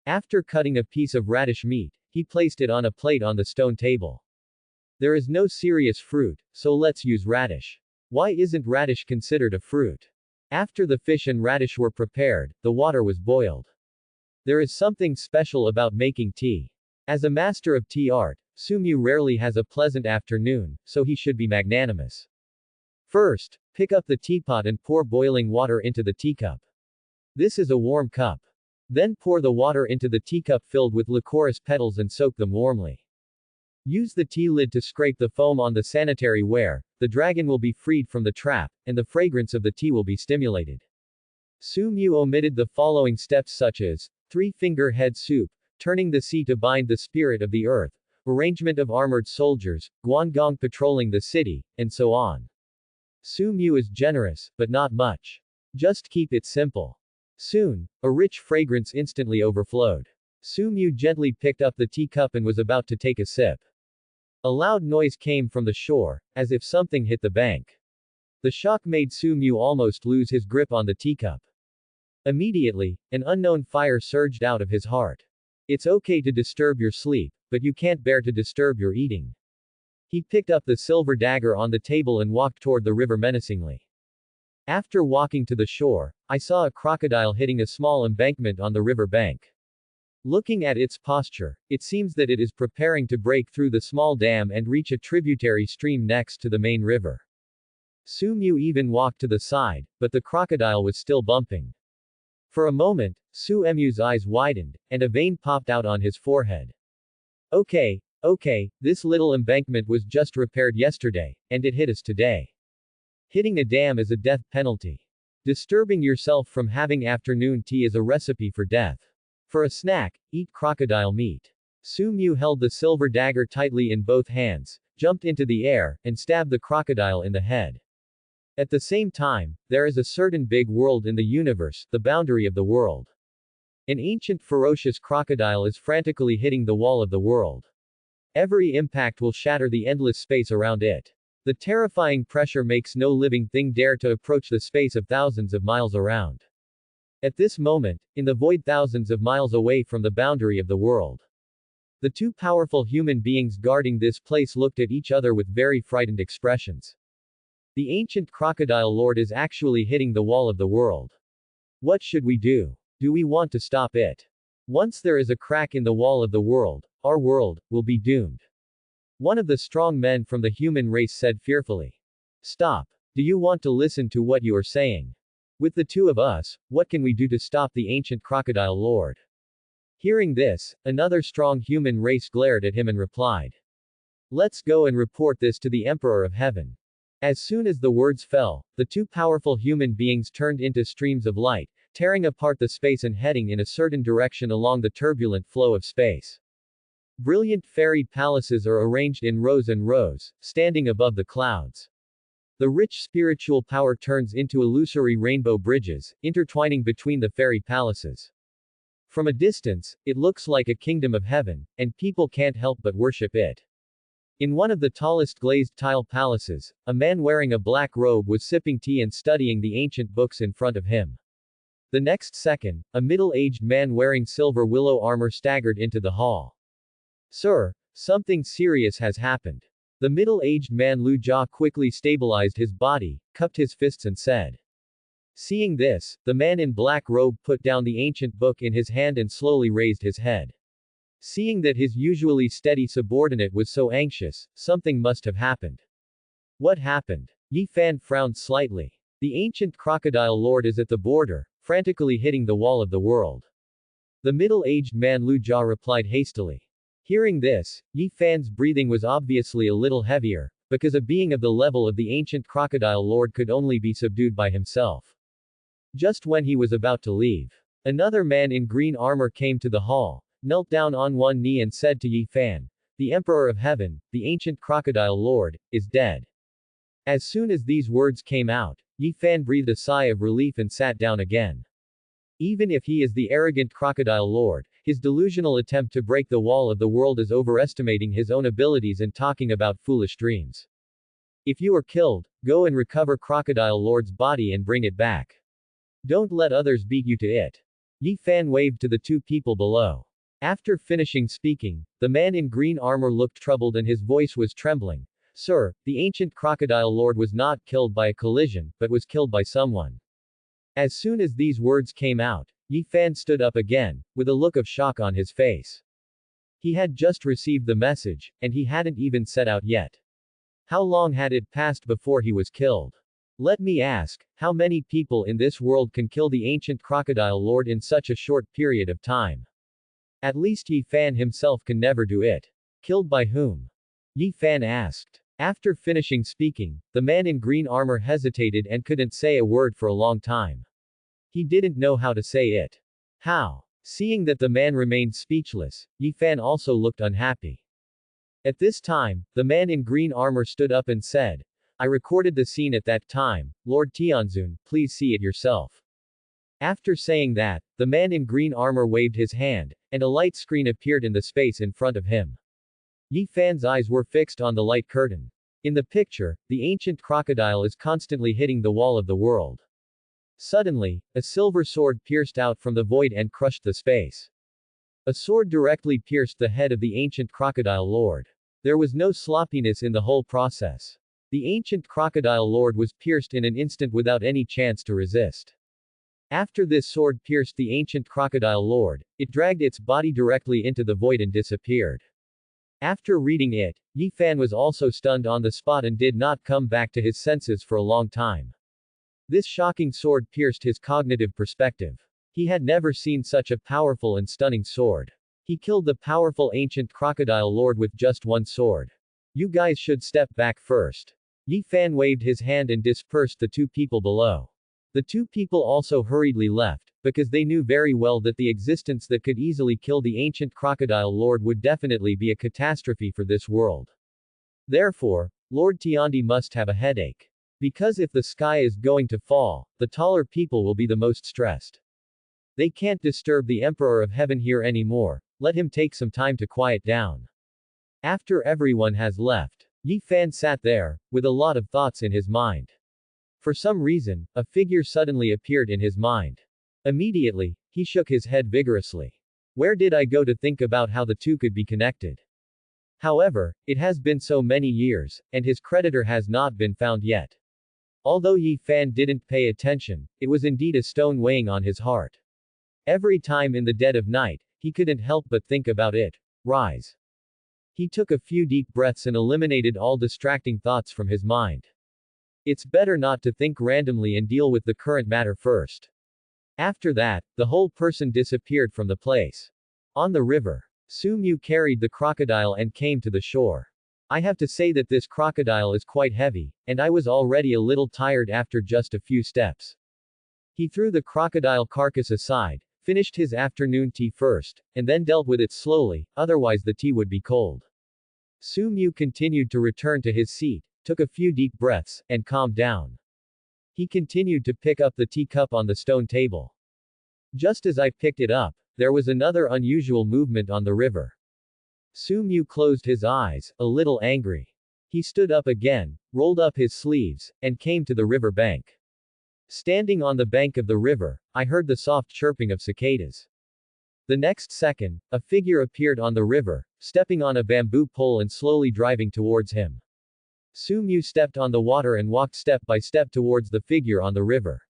After cutting a piece of radish meat, he placed it on a plate on the stone table. There is no serious fruit, so let's use radish. Why isn't radish considered a fruit? After the fish and radish were prepared, the water was boiled. There is something special about making tea. As a master of tea art, Sumu rarely has a pleasant afternoon, so he should be magnanimous. First, pick up the teapot and pour boiling water into the teacup. This is a warm cup. Then pour the water into the teacup filled with licorice petals and soak them warmly. Use the tea lid to scrape the foam on the sanitary ware, the dragon will be freed from the trap, and the fragrance of the tea will be stimulated. Sumu omitted the following steps such as, 3-finger head soup, turning the sea to bind the spirit of the earth, arrangement of armored soldiers, Guangong patrolling the city, and so on. Sumu is generous, but not much. Just keep it simple. Soon, a rich fragrance instantly overflowed. Sumu gently picked up the teacup and was about to take a sip. A loud noise came from the shore, as if something hit the bank. The shock made Sumu almost lose his grip on the teacup. Immediately, an unknown fire surged out of his heart. It's okay to disturb your sleep, but you can't bear to disturb your eating. He picked up the silver dagger on the table and walked toward the river menacingly. After walking to the shore, I saw a crocodile hitting a small embankment on the river bank. Looking at its posture, it seems that it is preparing to break through the small dam and reach a tributary stream next to the main river. Sumu even walked to the side, but the crocodile was still bumping. For a moment, Suemu's eyes widened, and a vein popped out on his forehead. Okay, this little embankment was just repaired yesterday, and it hit us today. Hitting a dam is a death penalty. Disturbing yourself from having afternoon tea is a recipe for death. For a snack, eat crocodile meat. Sumu held the silver dagger tightly in both hands, jumped into the air, and stabbed the crocodile in the head. At the same time, there is a certain big world in the universe, the boundary of the world. An ancient ferocious crocodile is frantically hitting the wall of the world. Every impact will shatter the endless space around it. The terrifying pressure makes no living thing dare to approach the space of thousands of miles around. At this moment, in the void thousands of miles away from the boundary of the world, the two powerful human beings guarding this place looked at each other with very frightened expressions. The ancient crocodile lord is actually hitting the wall of the world. What should we do? Do we want to stop it? Once there is a crack in the wall of the world, our world will be doomed. One of the strong men from the human race said fearfully. Stop. Do you want to listen to what you are saying? With the two of us, what can we do to stop the ancient crocodile lord? Hearing this, another strong human race glared at him and replied. Let's go and report this to the Emperor of Heaven. As soon as the words fell, the two powerful human beings turned into streams of light, tearing apart the space and heading in a certain direction along the turbulent flow of space. Brilliant fairy palaces are arranged in rows and rows, standing above the clouds. The rich spiritual power turns into illusory rainbow bridges, intertwining between the fairy palaces. From a distance, it looks like a kingdom of heaven, and people can't help but worship it. In one of the tallest glazed tile palaces, a man wearing a black robe was sipping tea and studying the ancient books in front of him. The next second, a middle-aged man wearing silver willow armor staggered into the hall. Sir, something serious has happened. The middle-aged man Lu Jia quickly stabilized his body, cupped his fists and said. Seeing this, the man in black robe put down the ancient book in his hand and slowly raised his head. Seeing that his usually steady subordinate was so anxious, something must have happened. What happened? Yi Fan frowned slightly. The ancient crocodile lord is at the border, frantically hitting the wall of the world. The middle-aged man Lu Jia replied hastily. Hearing this, Yi Fan's breathing was obviously a little heavier, because a being of the level of the ancient crocodile lord could only be subdued by himself. Just when he was about to leave, another man in green armor came to the hall, knelt down on one knee and said to Yi Fan, the Emperor of Heaven, the ancient crocodile lord, is dead. As soon as these words came out, Yi Fan breathed a sigh of relief and sat down again. Even if he is the arrogant crocodile lord, his delusional attempt to break the wall of the world is overestimating his own abilities and talking about foolish dreams. If you are killed, go and recover Crocodile Lord's body and bring it back. Don't let others beat you to it. Yi Fan waved to the two people below. After finishing speaking, the man in green armor looked troubled and his voice was trembling. Sir, the ancient Crocodile Lord was not killed by a collision, but was killed by someone. As soon as these words came out, Yi Fan stood up again, with a look of shock on his face. He had just received the message, and he hadn't even set out yet. How long had it passed before he was killed? Let me ask, how many people in this world can kill the ancient Crocodile Lord in such a short period of time? At least Yi Fan himself can never do it. Killed by whom? Yi Fan asked. After finishing speaking, the man in green armor hesitated and couldn't say a word for a long time. He didn't know how to say it. How? Seeing that the man remained speechless, Yi Fan also looked unhappy. At this time, the man in green armor stood up and said, I recorded the scene at that time, Lord Tianzun, please see it yourself. After saying that, the man in green armor waved his hand, and a light screen appeared in the space in front of him. Yi Fan's eyes were fixed on the light curtain. In the picture, the ancient crocodile is constantly hitting the wall of the world. Suddenly, a silver sword pierced out from the void and crushed the space. A sword directly pierced the head of the ancient crocodile lord. There was no sloppiness in the whole process. The ancient crocodile lord was pierced in an instant without any chance to resist. After this sword pierced the ancient crocodile lord, it dragged its body directly into the void and disappeared. After reading it, Yi Fan was also stunned on the spot and did not come back to his senses for a long time. This shocking sword pierced his cognitive perspective. He had never seen such a powerful and stunning sword. He killed the powerful ancient crocodile lord with just one sword. You guys should step back first. Yi Fan waved his hand and dispersed the two people below. The two people also hurriedly left, because they knew very well that the existence that could easily kill the ancient crocodile lord would definitely be a catastrophe for this world. Therefore, Lord Tiandi must have a headache. Because if the sky is going to fall, the taller people will be the most stressed. They can't disturb the Emperor of Heaven here anymore, let him take some time to quiet down. After everyone has left, Yi Fan sat there, with a lot of thoughts in his mind. For some reason, a figure suddenly appeared in his mind. Immediately, he shook his head vigorously. Where did I go to think about how the two could be connected? However, it has been so many years, and his creditor has not been found yet. Although Yi Fan didn't pay attention, it was indeed a stone weighing on his heart. Every time in the dead of night, he couldn't help but think about it. Rise. He took a few deep breaths and eliminated all distracting thoughts from his mind. It's better not to think randomly and deal with the current matter first. After that, the whole person disappeared from the place. On the river, Su Mu carried the crocodile and came to the shore. I have to say that this crocodile is quite heavy, and I was already a little tired after just a few steps. He threw the crocodile carcass aside, finished his afternoon tea first, and then dealt with it slowly, otherwise the tea would be cold. Su Mu continued to return to his seat, took a few deep breaths, and calmed down. He continued to pick up the teacup on the stone table. Just as I picked it up, there was another unusual movement on the river. Su Mu closed his eyes, a little angry. He stood up again, rolled up his sleeves, and came to the river bank. Standing on the bank of the river, I heard the soft chirping of cicadas. The next second, a figure appeared on the river, stepping on a bamboo pole and slowly driving towards him. Su Mu stepped on the water and walked step by step towards the figure on the river.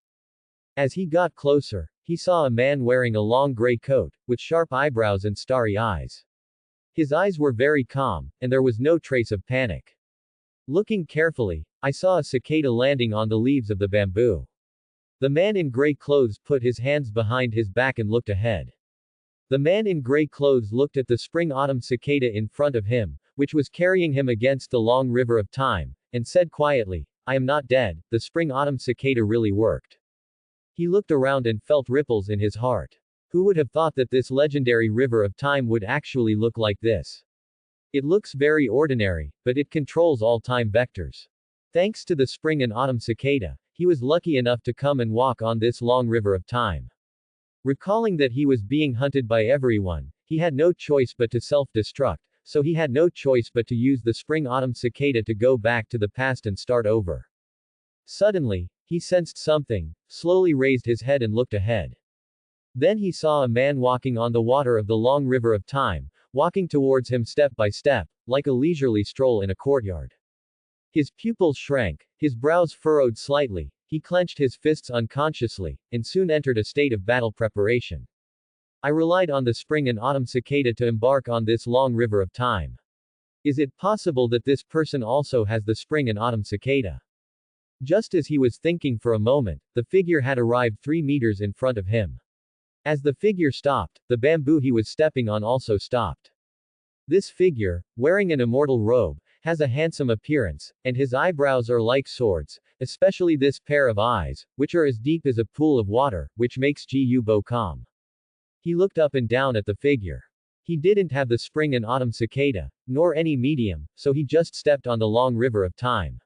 As he got closer, he saw a man wearing a long gray coat, with sharp eyebrows and starry eyes. His eyes were very calm, and there was no trace of panic. Looking carefully, I saw a cicada landing on the leaves of the bamboo. The man in gray clothes put his hands behind his back and looked ahead. The man in gray clothes looked at the spring-autumn cicada in front of him, which was carrying him against the long river of time, and said quietly, I am not dead, the spring-autumn cicada really worked. He looked around and felt ripples in his heart. Who would have thought that this legendary river of time would actually look like this? It looks very ordinary, but it controls all time vectors. Thanks to the spring and autumn cicada, he he was lucky enough to come and walk on this long river of time. Recalling that he was being hunted by everyone, he had no choice but to self-destruct, so he had no choice but to use the spring-autumn cicada to go back to the past and start over. Suddenly, he sensed something, slowly raised his head and looked ahead. Then he saw a man walking on the water of the long river of time, walking towards him step by step, like a leisurely stroll in a courtyard. His pupils shrank, his brows furrowed slightly, he clenched his fists unconsciously, and soon entered a state of battle preparation. I relied on the spring and autumn cicada to embark on this long river of time. Is it possible that this person also has the spring and autumn cicada? Just as he was thinking for a moment, the figure had arrived 3 meters in front of him. As the figure stopped, the bamboo he was stepping on also stopped. This figure, wearing an immortal robe, has a handsome appearance, and his eyebrows are like swords, especially this pair of eyes, which are as deep as a pool of water, which makes Gu Bo calm. He looked up and down at the figure. He didn't have the spring and autumn cicada, nor any medium, so he just stepped on the long river of time.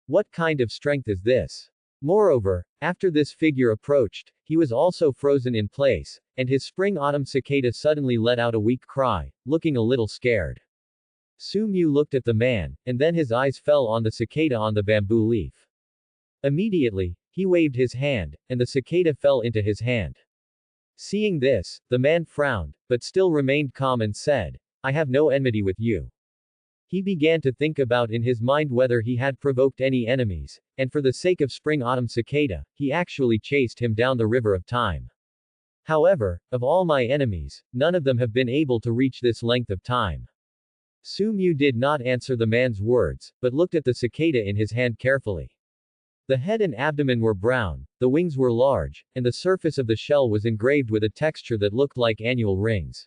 What kind of strength is this? Moreover, after this figure approached, he was also frozen in place, and his spring-autumn cicada suddenly let out a weak cry, looking a little scared. Su Mu looked at the man, and then his eyes fell on the cicada on the bamboo leaf. Immediately, he waved his hand, and the cicada fell into his hand. Seeing this, the man frowned, but still remained calm and said, "I have no enmity with you." He began to think about in his mind whether he had provoked any enemies, and for the sake of spring-autumn cicada, he actually chased him down the river of time. However, of all my enemies, none of them have been able to reach this length of time. Su Mu did not answer the man's words, but looked at the cicada in his hand carefully. The head and abdomen were brown, the wings were large, and the surface of the shell was engraved with a texture that looked like annual rings.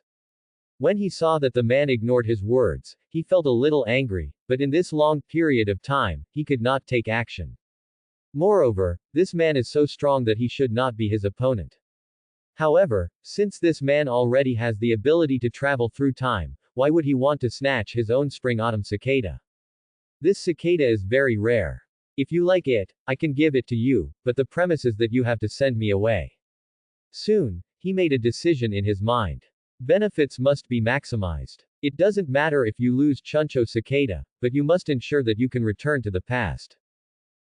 When he saw that the man ignored his words, he felt a little angry, but in this long period of time, he could not take action. Moreover, this man is so strong that he should not be his opponent. However, since this man already has the ability to travel through time, why would he want to snatch his own spring-autumn cicada? This cicada is very rare. If you like it, I can give it to you, but the premise is that you have to send me away. Soon, he made a decision in his mind. Benefits must be maximized. It doesn't matter if you lose Chuncho cicada, but you must ensure that you can return to the past.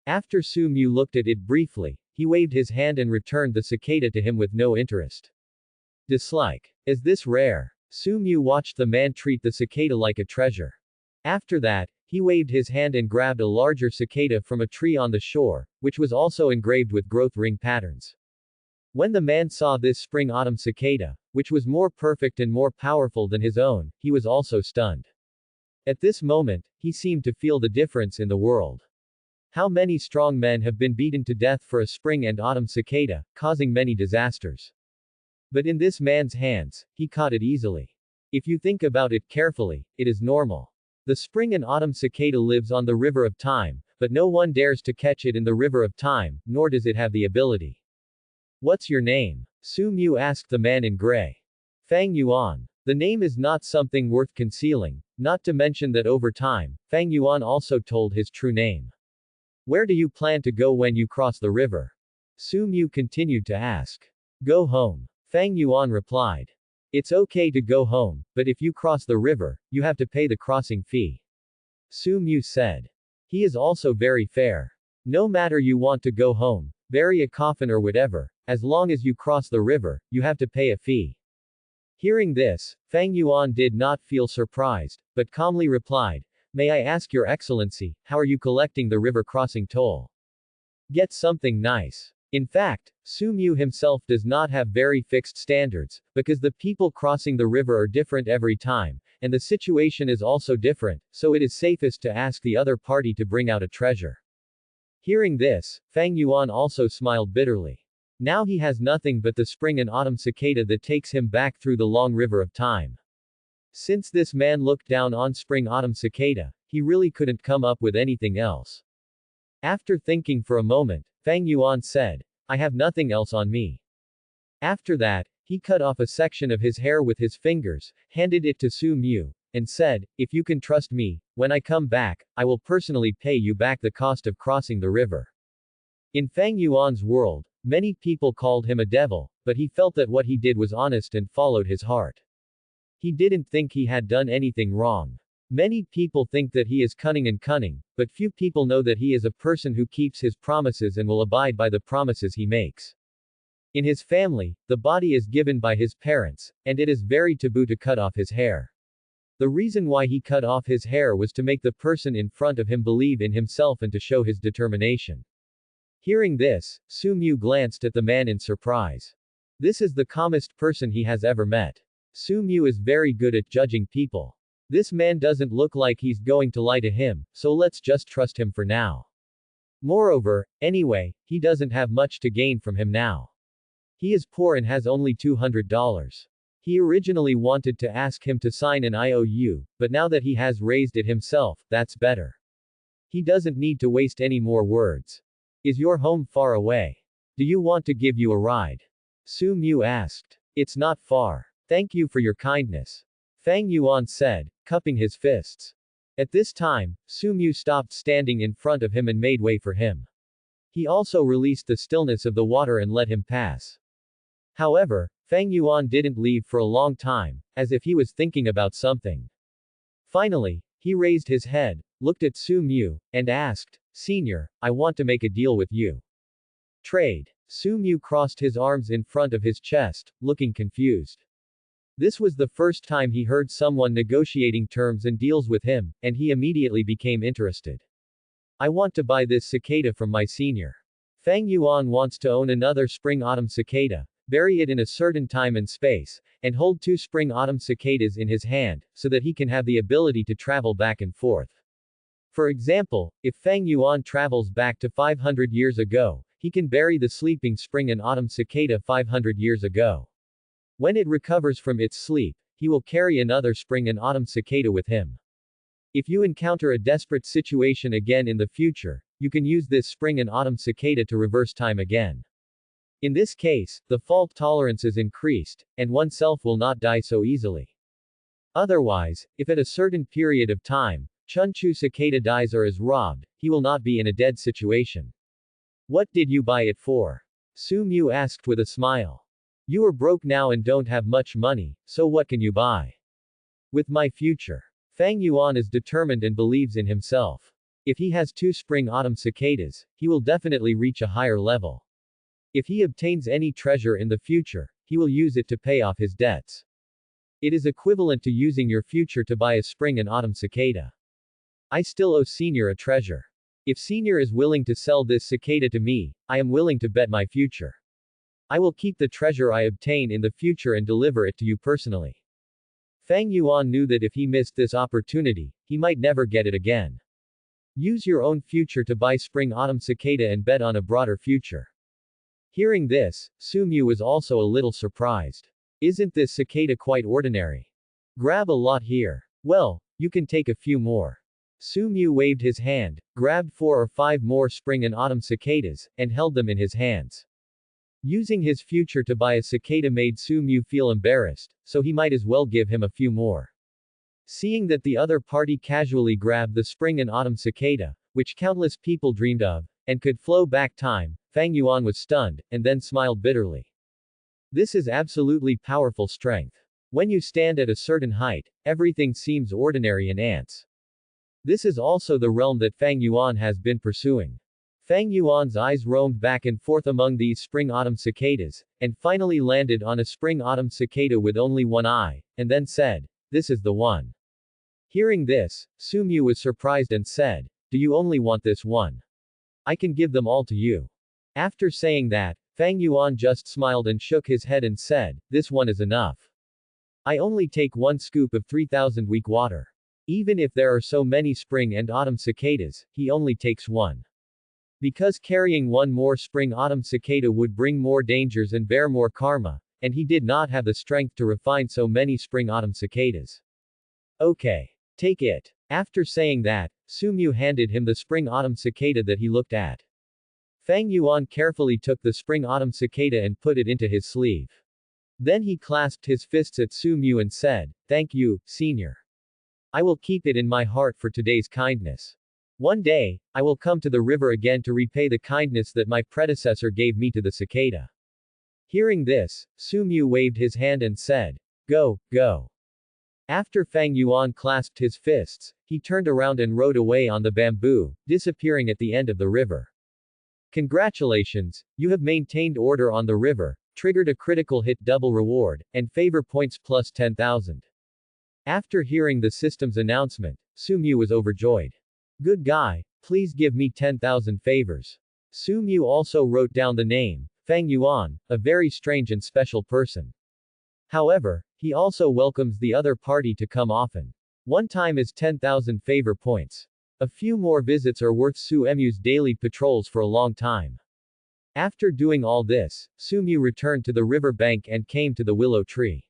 After Su Mu looked at it briefly, he waved his hand and returned the cicada to him with no interest. Dislike. Is this rare? Su Mu watched the man treat the cicada like a treasure. After that, he waved his hand and grabbed a larger cicada from a tree on the shore, which was also engraved with growth ring patterns. When the man saw this spring-autumn cicada, which was more perfect and more powerful than his own, he was also stunned. At this moment, he seemed to feel the difference in the world. How many strong men have been beaten to death for a spring and autumn cicada, causing many disasters. But in this man's hands, he caught it easily. If you think about it carefully, it is normal. The spring and autumn cicada lives on the river of time, but no one dares to catch it in the river of time, nor does it have the ability. What's your name? Su Mu asked the man in gray. Fang Yuan. The name is not something worth concealing, not to mention that over time, Fang Yuan also told his true name. Where do you plan to go when you cross the river? Su Mu continued to ask. Go home. Fang Yuan replied. It's okay to go home, but if you cross the river, you have to pay the crossing fee. Su Mu said. He is also very fair. No matter you want to go home, bury a coffin or whatever, as long as you cross the river, you have to pay a fee. Hearing this, Fang Yuan did not feel surprised, but calmly replied, May I ask your excellency, how are you collecting the river crossing toll? Get something nice. In fact, Su Mu himself does not have very fixed standards, because the people crossing the river are different every time, and the situation is also different, so it is safest to ask the other party to bring out a treasure. Hearing this, Fang Yuan also smiled bitterly. Now he has nothing but the spring and autumn cicada that takes him back through the long river of time. Since this man looked down on spring-autumn cicada, he really couldn't come up with anything else. After thinking for a moment, Fang Yuan said, I have nothing else on me. After that, he cut off a section of his hair with his fingers, handed it to Su Mu, and said, If you can trust me, when I come back, I will personally pay you back the cost of crossing the river. In Fang Yuan's world, many people called him a devil, but he felt that what he did was honest and followed his heart. He didn't think he had done anything wrong. Many people think that he is cunning, but few people know that he is a person who keeps his promises and will abide by the promises he makes. In his family, the body is given by his parents, and it is very taboo to cut off his hair. The reason why he cut off his hair was to make the person in front of him believe in himself and to show his determination. Hearing this, Su Mu glanced at the man in surprise. This is the calmest person he has ever met. Su Mu is very good at judging people. This man doesn't look like he's going to lie to him, so let's just trust him for now. Moreover, anyway, he doesn't have much to gain from him now. He is poor and has only $200. He originally wanted to ask him to sign an IOU, but now that he has raised it himself, that's better. He doesn't need to waste any more words. Is your home far away? Do you want to give you a ride? Su Mu asked. It's not far. Thank you for your kindness. Fang Yuan said, cupping his fists. At this time, Su Mu stopped standing in front of him and made way for him. He also released the stillness of the water and let him pass. However, Fang Yuan didn't leave for a long time, as if he was thinking about something. Finally, he raised his head, looked at Su Mu, and asked, Senior, I want to make a deal with you. Trade. Su Mu crossed his arms in front of his chest, looking confused. This was the first time he heard someone negotiating terms and deals with him, and he immediately became interested. I want to buy this cicada from my senior. Fang Yuan wants to own another spring-autumn cicada, bury it in a certain time and space, and hold 2 spring-autumn cicadas in his hand, so that he can have the ability to travel back and forth. For example, if Fang Yuan travels back to 500 years ago, he can bury the sleeping spring and autumn cicada 500 years ago. When it recovers from its sleep, he will carry another spring and autumn cicada with him. If you encounter a desperate situation again in the future, you can use this spring and autumn cicada to reverse time again. In this case, the fault tolerance is increased, and oneself will not die so easily. Otherwise, if at a certain period of time, Chunchu cicada dies or is robbed, he will not be in a dead situation. What did you buy it for? Su Mu asked with a smile. You are broke now and don't have much money, so what can you buy? With my future. Fang Yuan is determined and believes in himself. If he has 2 spring-autumn cicadas, he will definitely reach a higher level. If he obtains any treasure in the future, he will use it to pay off his debts. It is equivalent to using your future to buy a spring and autumn cicada. I still owe Senior a treasure. If Senior is willing to sell this cicada to me, I am willing to bet my future. I will keep the treasure I obtain in the future and deliver it to you personally. Fang Yuan knew that if he missed this opportunity, he might never get it again. Use your own future to buy spring-autumn cicada and bet on a broader future. Hearing this, Su Mu was also a little surprised. Isn't this cicada quite ordinary? Grab a lot here. Well, you can take a few more. Su Mu waved his hand, grabbed 4 or 5 more spring and autumn cicadas, and held them in his hands. Using his future to buy a cicada made Su Mu feel embarrassed, so he might as well give him a few more. Seeing that the other party casually grabbed the spring and autumn cicada, which countless people dreamed of, and could flow back time, Fang Yuan was stunned, and then smiled bitterly. This is absolutely powerful strength. When you stand at a certain height, everything seems ordinary and ants. This is also the realm that Fang Yuan has been pursuing. Fang Yuan's eyes roamed back and forth among these spring-autumn cicadas, and finally landed on a spring-autumn cicada with only one eye, and then said, this is the one. Hearing this, Su Mu was surprised and said, do you only want this one? I can give them all to you. After saying that, Fang Yuan just smiled and shook his head and said, this one is enough. I only take 1 scoop of 3,000 weak water. Even if there are so many spring and autumn cicadas, he only takes 1. Because carrying 1 more spring-autumn cicada would bring more dangers and bear more karma, and he did not have the strength to refine so many spring-autumn cicadas. Okay. Take it. After saying that, Su Mu handed him the spring-autumn cicada that he looked at. Fang Yuan carefully took the spring-autumn cicada and put it into his sleeve. Then he clasped his fists at Su Mu and said, thank you, Senior. I will keep it in my heart for today's kindness. One day, I will come to the river again to repay the kindness that my predecessor gave me to the cicada. Hearing this, Su Mu waved his hand and said, "Go, go." After Fang Yuan clasped his fists, he turned around and rode away on the bamboo, disappearing at the end of the river. Congratulations, you have maintained order on the river, triggered a critical hit double reward, and favor points plus 10,000. After hearing the system's announcement, Su Mu was overjoyed. Good guy, please give me 10,000 favors. Su Mu also wrote down the name, Fang Yuan, a very strange and special person. However, he also welcomes the other party to come often. One time is 10,000 favor points. A few more visits are worth Su Mu's daily patrols for a long time. After doing all this, Su Mu returned to the river bank and came to the willow tree.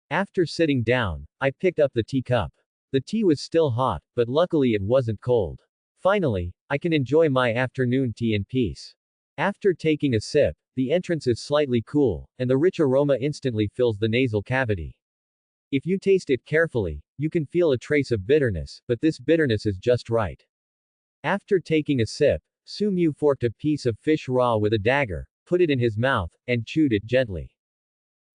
After sitting down, I picked up the teacup. The tea was still hot, but luckily it wasn't cold. Finally, I can enjoy my afternoon tea in peace. After taking a sip, the entrance is slightly cool, and the rich aroma instantly fills the nasal cavity. If you taste it carefully, you can feel a trace of bitterness, but this bitterness is just right. After taking a sip, Su Mu forked a piece of fish raw with a dagger, put it in his mouth, and chewed it gently.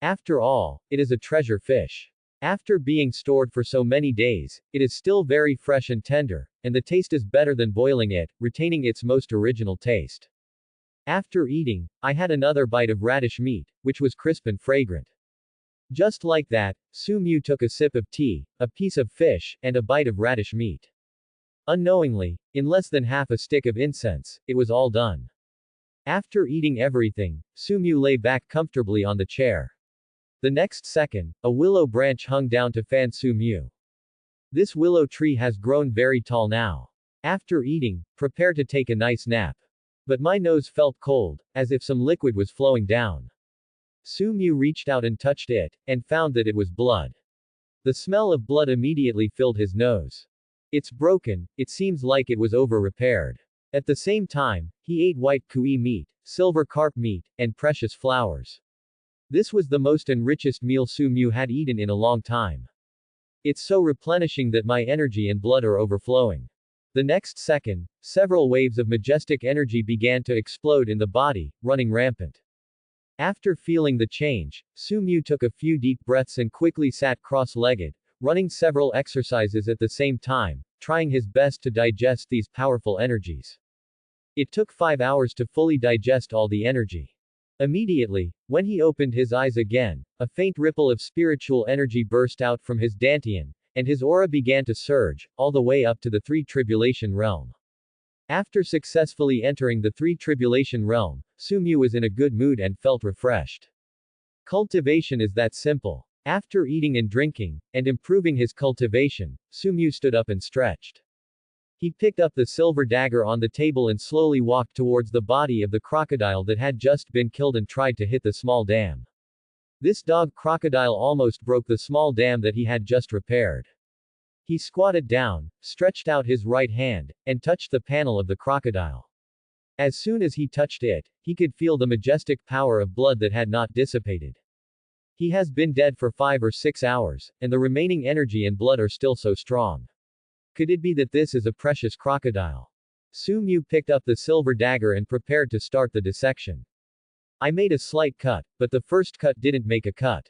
After all, it is a treasure fish. After being stored for so many days, it is still very fresh and tender, and the taste is better than boiling it, retaining its most original taste. After eating, I had another bite of radish meat, which was crisp and fragrant. Just like that, Su Mu took a sip of tea, a piece of fish, and a bite of radish meat. Unknowingly, in less than half a stick of incense, it was all done. After eating everything, Su Mu lay back comfortably on the chair. The next second, a willow branch hung down to fan Su Mu. This willow tree has grown very tall now. After eating, prepare to take a nice nap. But my nose felt cold, as if some liquid was flowing down. Su Mu reached out and touched it, and found that it was blood. The smell of blood immediately filled his nose. It's broken, it seems like it was over-repaired. At the same time, he ate white kui meat, silver carp meat, and precious flowers. This was the most and richest meal Su Mu had eaten in a long time. It's so replenishing that my energy and blood are overflowing. The next second, several waves of majestic energy began to explode in the body, running rampant. After feeling the change, Su Mu took a few deep breaths and quickly sat cross-legged, running several exercises at the same time, trying his best to digest these powerful energies. It took 5 hours to fully digest all the energy. Immediately, when he opened his eyes again, a faint ripple of spiritual energy burst out from his dantian, and his aura began to surge, all the way up to the Three Tribulation Realm. After successfully entering the Three Tribulation Realm, Su Mu was in a good mood and felt refreshed. Cultivation is that simple. After eating and drinking, and improving his cultivation, Su Mu stood up and stretched. He picked up the silver dagger on the table and slowly walked towards the body of the crocodile that had just been killed and tried to hit the small dam. This dog crocodile almost broke the small dam that he had just repaired. He squatted down, stretched out his right hand, and touched the panel of the crocodile. As soon as he touched it, he could feel the majestic power of blood that had not dissipated. He has been dead for 5 or 6 hours, and the remaining energy and blood are still so strong. Could it be that this is a precious crocodile? Su Mu picked up the silver dagger and prepared to start the dissection. I made a slight cut, but the first cut didn't make a cut.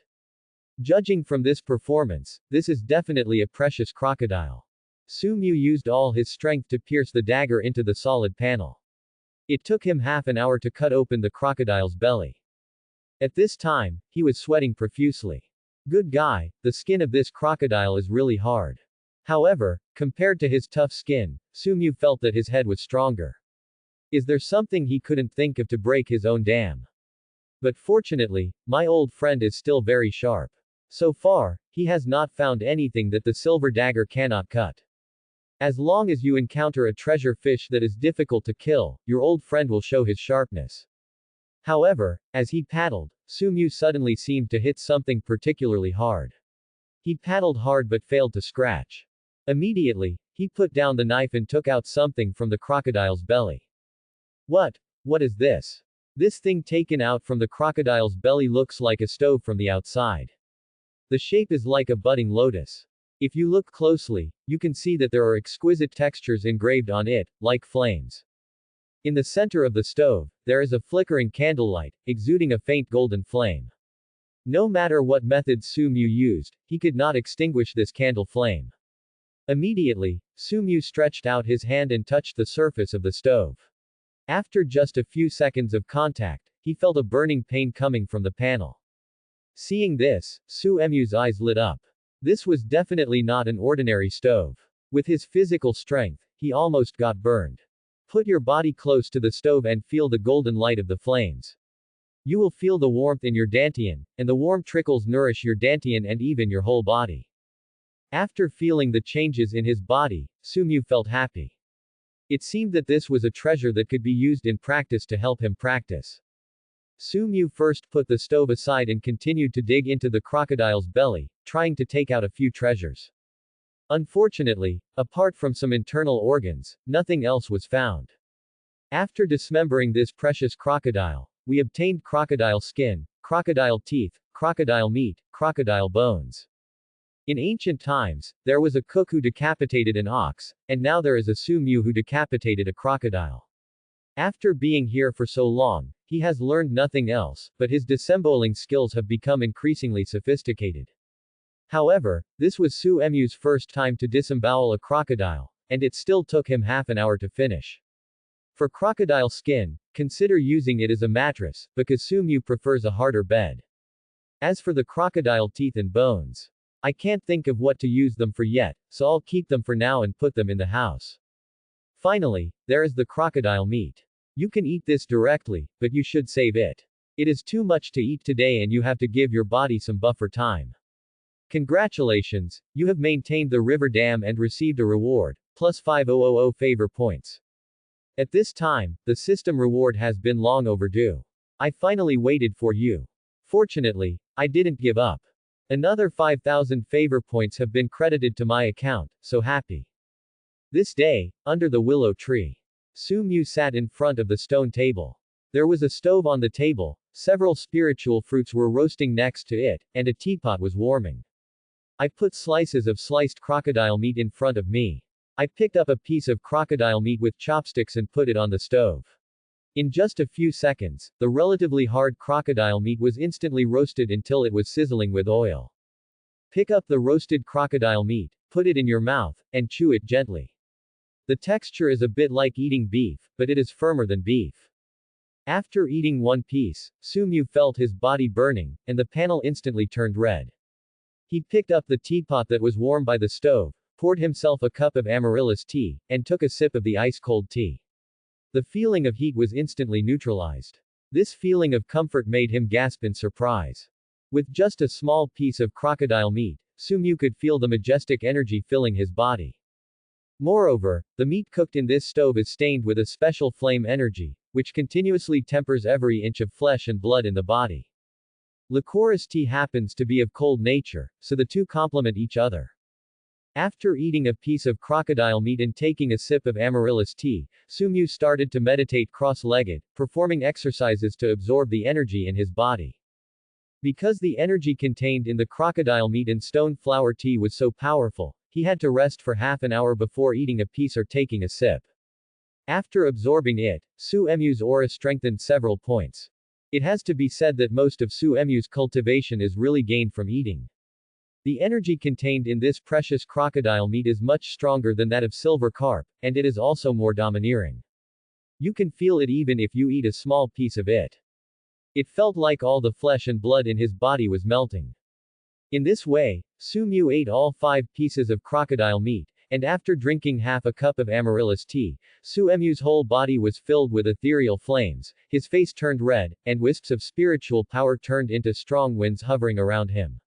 Judging from this performance, this is definitely a precious crocodile. Su Mu used all his strength to pierce the dagger into the solid panel. It took him half an hour to cut open the crocodile's belly. At this time, he was sweating profusely. Good guy, the skin of this crocodile is really hard. However, compared to his tough skin, Su Mu felt that his head was stronger. Is there something he couldn't think of to break his own dam? But fortunately, my old friend is still very sharp. So far, he has not found anything that the silver dagger cannot cut. As long as you encounter a treasure fish that is difficult to kill, your old friend will show his sharpness. However, as he paddled, Su Mu suddenly seemed to hit something particularly hard. He paddled hard but failed to scratch. Immediately, he put down the knife and took out something from the crocodile's belly. What is this? This thing taken out from the crocodile's belly looks like a stove from the outside. The shape is like a budding lotus. If you look closely, you can see that there are exquisite textures engraved on it, like flames. In the center of the stove, there is a flickering candlelight, exuding a faint golden flame. No matter what methods Su-mu used, he could not extinguish this candle flame. Immediately, Su-mu stretched out his hand and touched the surface of the stove. After just a few seconds of contact, he felt a burning pain coming from the panel. Seeing this, Su-mu's eyes lit up. This was definitely not an ordinary stove. With his physical strength, he almost got burned. Put your body close to the stove and feel the golden light of the flames. You will feel the warmth in your dantian, and the warm trickles nourish your dantian and even your whole body. After feeling the changes in his body, Su-mu felt happy. It seemed that this was a treasure that could be used in practice to help him practice. Su-mu first put the stove aside and continued to dig into the crocodile's belly, trying to take out a few treasures. Unfortunately, apart from some internal organs, nothing else was found. After dismembering this precious crocodile, we obtained crocodile skin, crocodile teeth, crocodile meat, crocodile bones. In ancient times, there was a cook who decapitated an ox, and now there is a Su-mu who decapitated a crocodile. After being here for so long, he has learned nothing else, but his disemboweling skills have become increasingly sophisticated. However, this was Su-mu's first time to disembowel a crocodile, and it still took him half an hour to finish. For crocodile skin, consider using it as a mattress, because Su-mu prefers a harder bed. As for the crocodile teeth and bones, I can't think of what to use them for yet, so I'll keep them for now and put them in the house. Finally, there is the crocodile meat. You can eat this directly, but you should save it. It is too much to eat today and you have to give your body some buffer time. Congratulations, you have maintained the river dam and received a reward, plus 5000 favor points. At this time, the system reward has been long overdue. I finally waited for you. Fortunately, I didn't give up. Another 5,000 favor points have been credited to my account, so happy. This day, under the willow tree, Su-mu sat in front of the stone table. There was a stove on the table, several spiritual fruits were roasting next to it, and a teapot was warming. I put slices of sliced crocodile meat in front of me. I picked up a piece of crocodile meat with chopsticks and put it on the stove. In just a few seconds, the relatively hard crocodile meat was instantly roasted until it was sizzling with oil. Pick up the roasted crocodile meat, put it in your mouth, and chew it gently. The texture is a bit like eating beef, but it is firmer than beef. After eating one piece, Su-mu felt his body burning, and the panel instantly turned red. He picked up the teapot that was warm by the stove, poured himself a cup of amaryllis tea, and took a sip of the ice-cold tea. The feeling of heat was instantly neutralized. This feeling of comfort made him gasp in surprise. With just a small piece of crocodile meat, Su-mu could feel the majestic energy filling his body. Moreover, the meat cooked in this stove is stained with a special flame energy, which continuously tempers every inch of flesh and blood in the body. Licorice tea happens to be of cold nature, so the two complement each other. After eating a piece of crocodile meat and taking a sip of amaryllis tea, Su-mu started to meditate cross-legged, performing exercises to absorb the energy in his body. Because the energy contained in the crocodile meat and stone flower tea was so powerful, he had to rest for half an hour before eating a piece or taking a sip. After absorbing it, Su-mu's aura strengthened several points. It has to be said that most of Su-mu's cultivation is really gained from eating. The energy contained in this precious crocodile meat is much stronger than that of silver carp, and it is also more domineering. You can feel it even if you eat a small piece of it. It felt like all the flesh and blood in his body was melting. In this way, Su-mu ate all 5 pieces of crocodile meat, and after drinking half a cup of amaryllis tea, Su-mu's whole body was filled with ethereal flames, his face turned red, and wisps of spiritual power turned into strong winds hovering around him.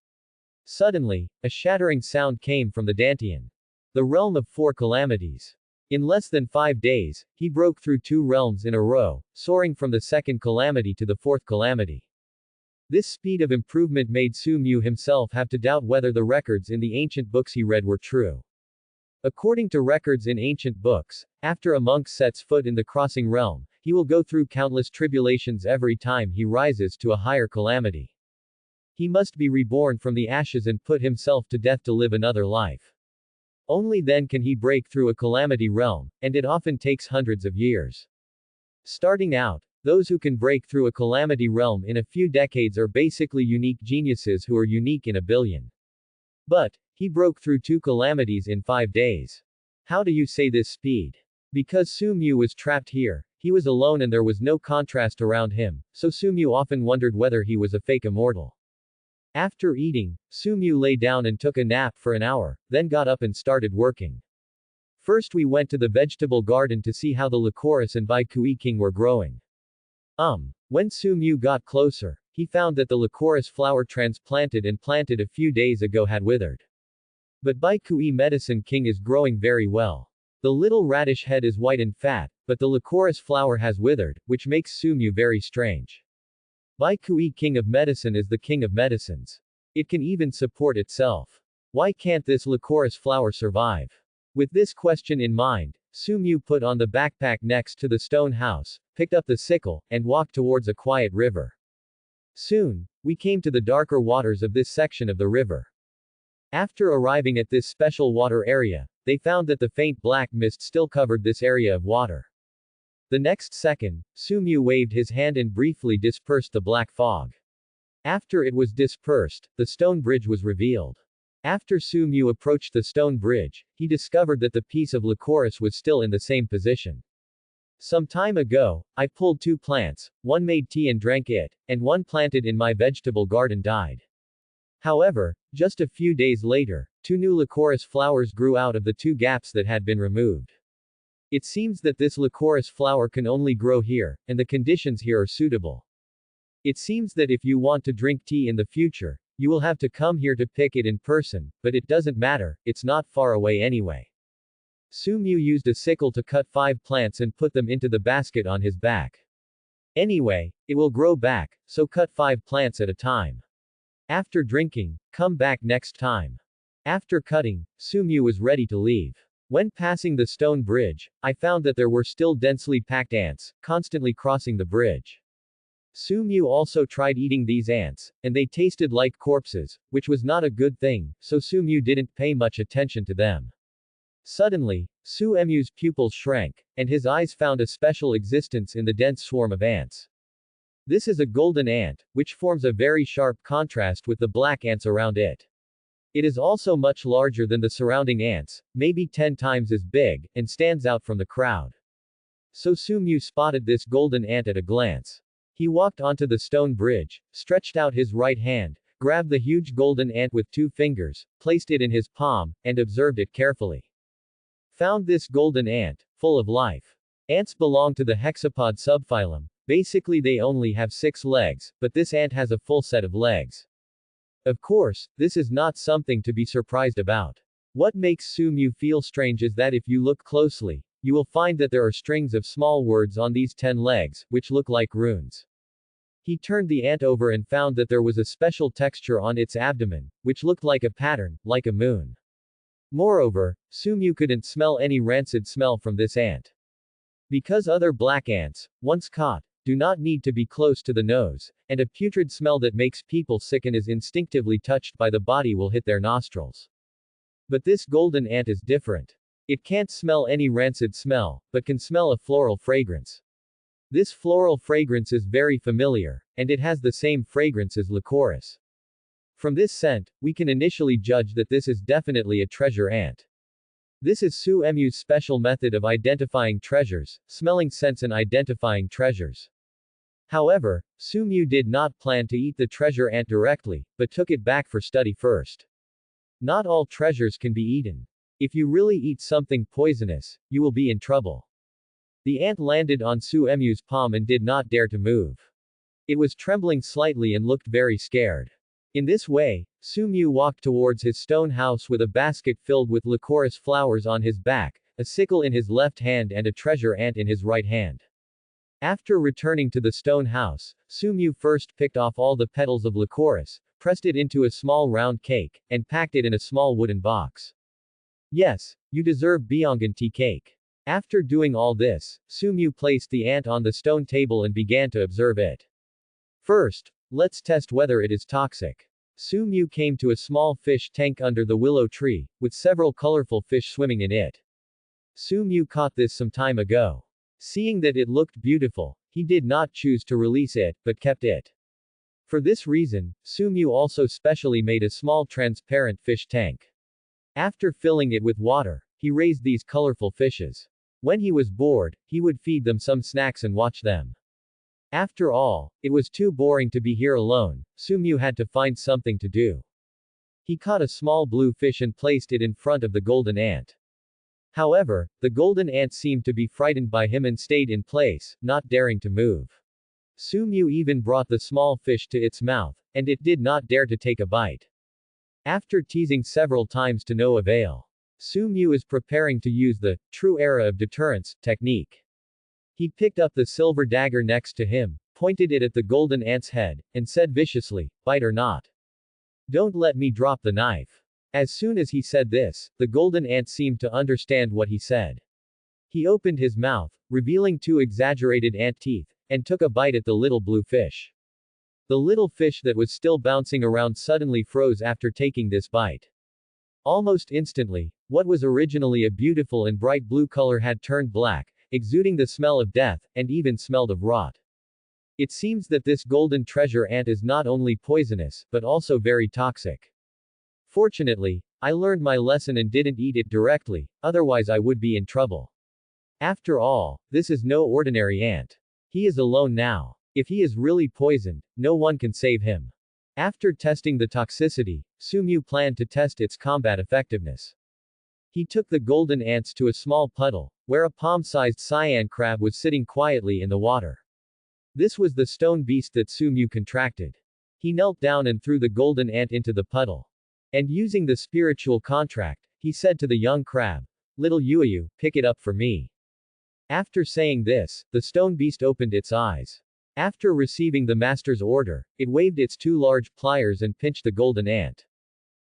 Suddenly, a shattering sound came from the Dantian, the realm of 4 calamities. In less than 5 days, he broke through 2 realms in a row, soaring from the 2nd calamity to the 4th calamity. This speed of improvement made Su-mu himself have to doubt whether the records in the ancient books he read were true. According to records in ancient books, after a monk sets foot in the crossing realm, he will go through countless tribulations every time he rises to a higher calamity. He must be reborn from the ashes and put himself to death to live another life. Only then can he break through a calamity realm, and it often takes hundreds of years. Starting out, those who can break through a calamity realm in a few decades are basically unique geniuses who are unique in a billion. But, he broke through 2 calamities in 5 days. How do you say this speed? Because Su Mu was trapped here, he was alone and there was no contrast around him, so Su Mu often wondered whether he was a fake immortal. After eating, Su Mu lay down and took a nap for an hour, then got up and started working. First we went to the vegetable garden to see how the Lycoris and Bai Kui King were growing. When Su Mu got closer, he found that the Lycoris flower transplanted and planted a few days ago had withered. But Bai Kui Medicine King is growing very well. The little radish head is white and fat, but the Lycoris flower has withered, which makes Su Mu very strange. Bai Kui King of Medicine is the king of medicines. It can even support itself. Why can't this Lycoris flower survive? With this question in mind, Su Mu put on the backpack next to the stone house, picked up the sickle, and walked towards a quiet river. Soon, we came to the darker waters of this section of the river. After arriving at this special water area, they found that the faint black mist still covered this area of water. The next second, Su Mu waved his hand and briefly dispersed the black fog. After it was dispersed, the stone bridge was revealed. After Su Mu approached the stone bridge, he discovered that the piece of Lycoris was still in the same position. Some time ago, I pulled 2 plants, one made tea and drank it, and one planted in my vegetable garden died. However, just a few days later, 2 new Lycoris flowers grew out of the 2 gaps that had been removed. It seems that this Lycoris flower can only grow here, and the conditions here are suitable. It seems that if you want to drink tea in the future, you will have to come here to pick it in person, but it doesn't matter, it's not far away anyway. Su Mu used a sickle to cut 5 plants and put them into the basket on his back. Anyway, it will grow back, so cut 5 plants at a time. After drinking, come back next time. After cutting, Su Mu was ready to leave. When passing the stone bridge, I found that there were still densely packed ants, constantly crossing the bridge. Su Mu also tried eating these ants, and they tasted like corpses, which was not a good thing, so Su Mu didn't pay much attention to them. Suddenly, Su Mu's pupils shrank, and his eyes found a special existence in the dense swarm of ants. This is a golden ant, which forms a very sharp contrast with the black ants around it. It is also much larger than the surrounding ants, maybe 10 times as big, and stands out from the crowd. So Su Mu spotted this golden ant at a glance. He walked onto the stone bridge, stretched out his right hand, grabbed the huge golden ant with 2 fingers, placed it in his palm, and observed it carefully. Found this golden ant, full of life. Ants belong to the hexapod subphylum. Basically they only have 6 legs, but this ant has a full set of legs. Of course, this is not something to be surprised about. What makes Su Mu feel strange is that if you look closely, you will find that there are strings of small words on these 10 legs, which look like runes. He turned the ant over and found that there was a special texture on its abdomen, which looked like a pattern, like a moon. Moreover, Su Mu couldn't smell any rancid smell from this ant. Because other black ants, once caught, do not need to be close to the nose, and a putrid smell that makes people sick and is instinctively touched by the body will hit their nostrils. But this golden ant is different. It can't smell any rancid smell, but can smell a floral fragrance. This floral fragrance is very familiar, and it has the same fragrance as Lycoris. From this scent, we can initially judge that this is definitely a treasure ant. This is Su Mu's special method of identifying treasures, smelling scents and identifying treasures. However, Su Mu did not plan to eat the treasure ant directly, but took it back for study first. Not all treasures can be eaten. If you really eat something poisonous, you will be in trouble. The ant landed on Su Mu's palm and did not dare to move. It was trembling slightly and looked very scared. In this way, Su Mu walked towards his stone house with a basket filled with Lycoris flowers on his back, a sickle in his left hand and a treasure ant in his right hand. After returning to the stone house, Su Mu first picked off all the petals of Lycoris, pressed it into a small round cake, and packed it in a small wooden box. Yes, you deserve Byongan tea cake. After doing all this, Su Mu placed the ant on the stone table and began to observe it. First, let's test whether it is toxic. Su came to a small fish tank under the willow tree, with several colorful fish swimming in it. Su caught this some time ago. Seeing that it looked beautiful, he did not choose to release it, but kept it. For this reason, Su also specially made a small transparent fish tank. After filling it with water, he raised these colorful fishes. When he was bored, he would feed them some snacks and watch them. After all, it was too boring to be here alone, Su had to find something to do. He caught a small blue fish and placed it in front of the golden ant. However, the golden ant seemed to be frightened by him and stayed in place, not daring to move. Su even brought the small fish to its mouth, and it did not dare to take a bite. After teasing several times to no avail, Su is preparing to use the true era of deterrence technique. He picked up the silver dagger next to him, pointed it at the golden ant's head, and said viciously, "Bite or not? Don't let me drop the knife." As soon as he said this, the golden ant seemed to understand what he said. He opened his mouth, revealing 2 exaggerated ant teeth, and took a bite at the little blue fish. The little fish that was still bouncing around suddenly froze after taking this bite. Almost instantly, what was originally a beautiful and bright blue color had turned black, exuding the smell of death, and even smelled of rot. It seems that this golden treasure ant is not only poisonous, but also very toxic. Fortunately, I learned my lesson and didn't eat it directly, otherwise I would be in trouble. After all, this is no ordinary ant. He is alone now. If he is really poisoned, no one can save him. After testing the toxicity, Su planned to test its combat effectiveness. He took the golden ants to a small puddle, where a palm-sized cyan crab was sitting quietly in the water. This was the stone beast that Su contracted. He knelt down and threw the golden ant into the puddle. And using the spiritual contract, he said to the young crab, "Little Yuayu, pick it up for me." After saying this, the stone beast opened its eyes. After receiving the master's order, it waved its 2 large pliers and pinched the golden ant.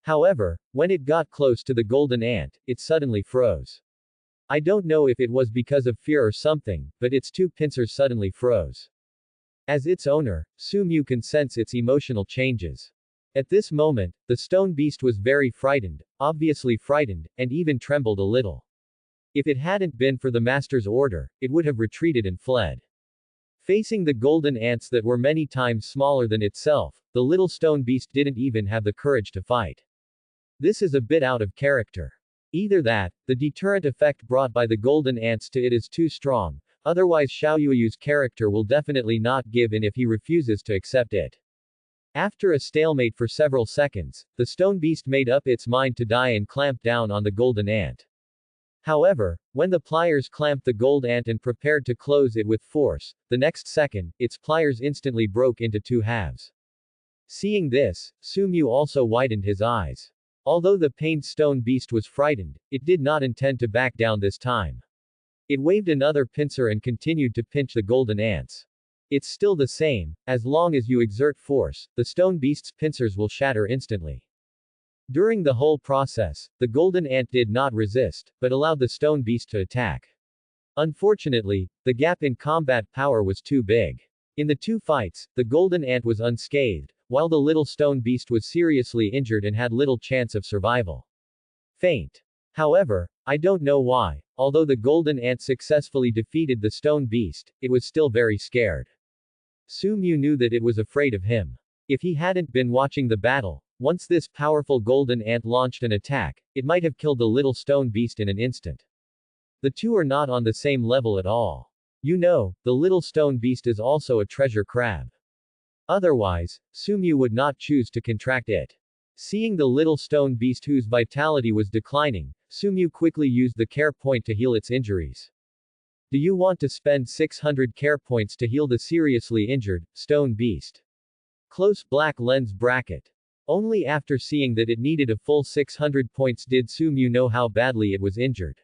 However, when it got close to the golden ant, it suddenly froze. I don't know if it was because of fear or something, but its 2 pincers suddenly froze. As its owner, Su can sense its emotional changes. At this moment, the stone beast was very frightened, obviously frightened, and even trembled a little. If it hadn't been for the master's order, it would have retreated and fled. Facing the golden ants that were many times smaller than itself, the little stone beast didn't even have the courage to fight. This is a bit out of character. Either that, the deterrent effect brought by the golden ants to it is too strong, otherwise Xiaoyu's character will definitely not give in if he refuses to accept it. After a stalemate for several seconds, the stone beast made up its mind to die and clamped down on the golden ant. However, when the pliers clamped the gold ant and prepared to close it with force, the next second, its pliers instantly broke into 2 halves. Seeing this, Su also widened his eyes. Although the pained stone beast was frightened, it did not intend to back down this time. It waved another pincer and continued to pinch the golden ants. It's still the same, as long as you exert force, the stone beast's pincers will shatter instantly. During the whole process, the golden ant did not resist, but allowed the stone beast to attack. Unfortunately, the gap in combat power was too big. In the 2 fights, the golden ant was unscathed, while the little stone beast was seriously injured and had little chance of survival. Faint. However, I don't know why, although the golden ant successfully defeated the stone beast, it was still very scared. Su knew that it was afraid of him. If he hadn't been watching the battle, once this powerful golden ant launched an attack, it might have killed the little stone beast in an instant. The 2 are not on the same level at all. You know, the little stone beast is also a treasure crab. Otherwise, Su would not choose to contract it. Seeing the little stone beast whose vitality was declining, Su quickly used the care point to heal its injuries. Do you want to spend 600 care points to heal the seriously injured stone beast? Close black lens bracket. Only after seeing that it needed a full 600 points did Su know how badly it was injured.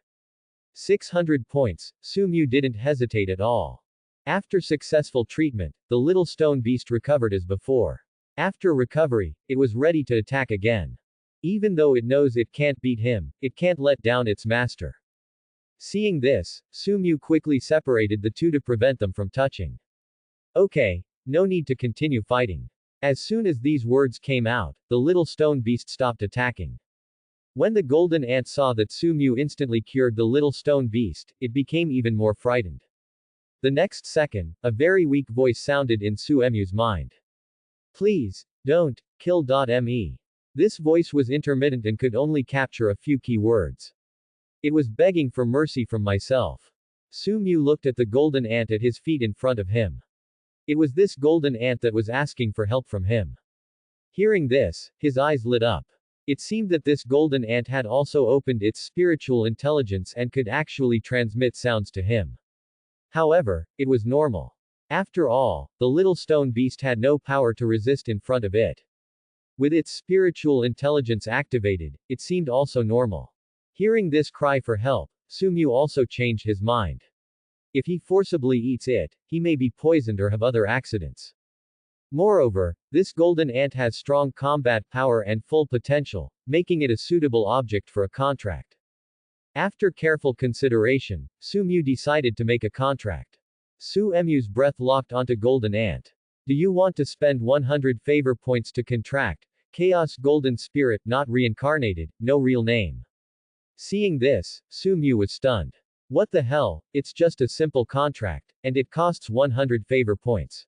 600 points, Su didn't hesitate at all. After successful treatment, the little stone beast recovered as before. After recovery, it was ready to attack again. Even though it knows it can't beat him, it can't let down its master. Seeing this, Su quickly separated the 2 to prevent them from touching. Okay, no need to continue fighting. As soon as these words came out, the little stone beast stopped attacking. When the golden ant saw that Sumu instantly cured the little stone beast, it became even more frightened. The next second, a very weak voice sounded in Suemu's mind. Please, don't, kill. Me. This voice was intermittent and could only capture a few key words. It was begging for mercy from myself. Sumu looked at the golden ant at his feet in front of him. It was this golden ant that was asking for help from him. Hearing this, his eyes lit up. It seemed that this golden ant had also opened its spiritual intelligence and could actually transmit sounds to him. However, it was normal. After all, the little stone beast had no power to resist in front of it. With its spiritual intelligence activated, it seemed also normal. Hearing this cry for help, Sumu also changed his mind. If he forcibly eats it, he may be poisoned or have other accidents. Moreover, this golden ant has strong combat power and full potential, making it a suitable object for a contract. After careful consideration, Sumu decided to make a contract. Suemu's breath locked onto golden ant. Do you want to spend 100 favor points to contract? Chaos Golden Spirit, not reincarnated, no real name. Seeing this, Sumu was stunned. What the hell, it's just a simple contract, and it costs 100 favor points.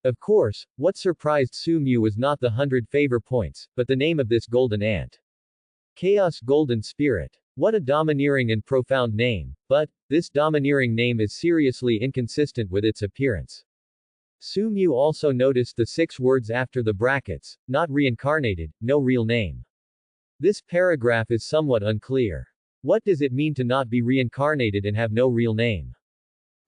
Of course, what surprised Sumu was not the 100 favor points, but the name of this golden ant. Chaos Golden Spirit. What a domineering and profound name, but, this domineering name is seriously inconsistent with its appearance. Sumu also noticed the 6 words after the brackets, not reincarnated, no real name. This paragraph is somewhat unclear. What does it mean to not be reincarnated and have no real name?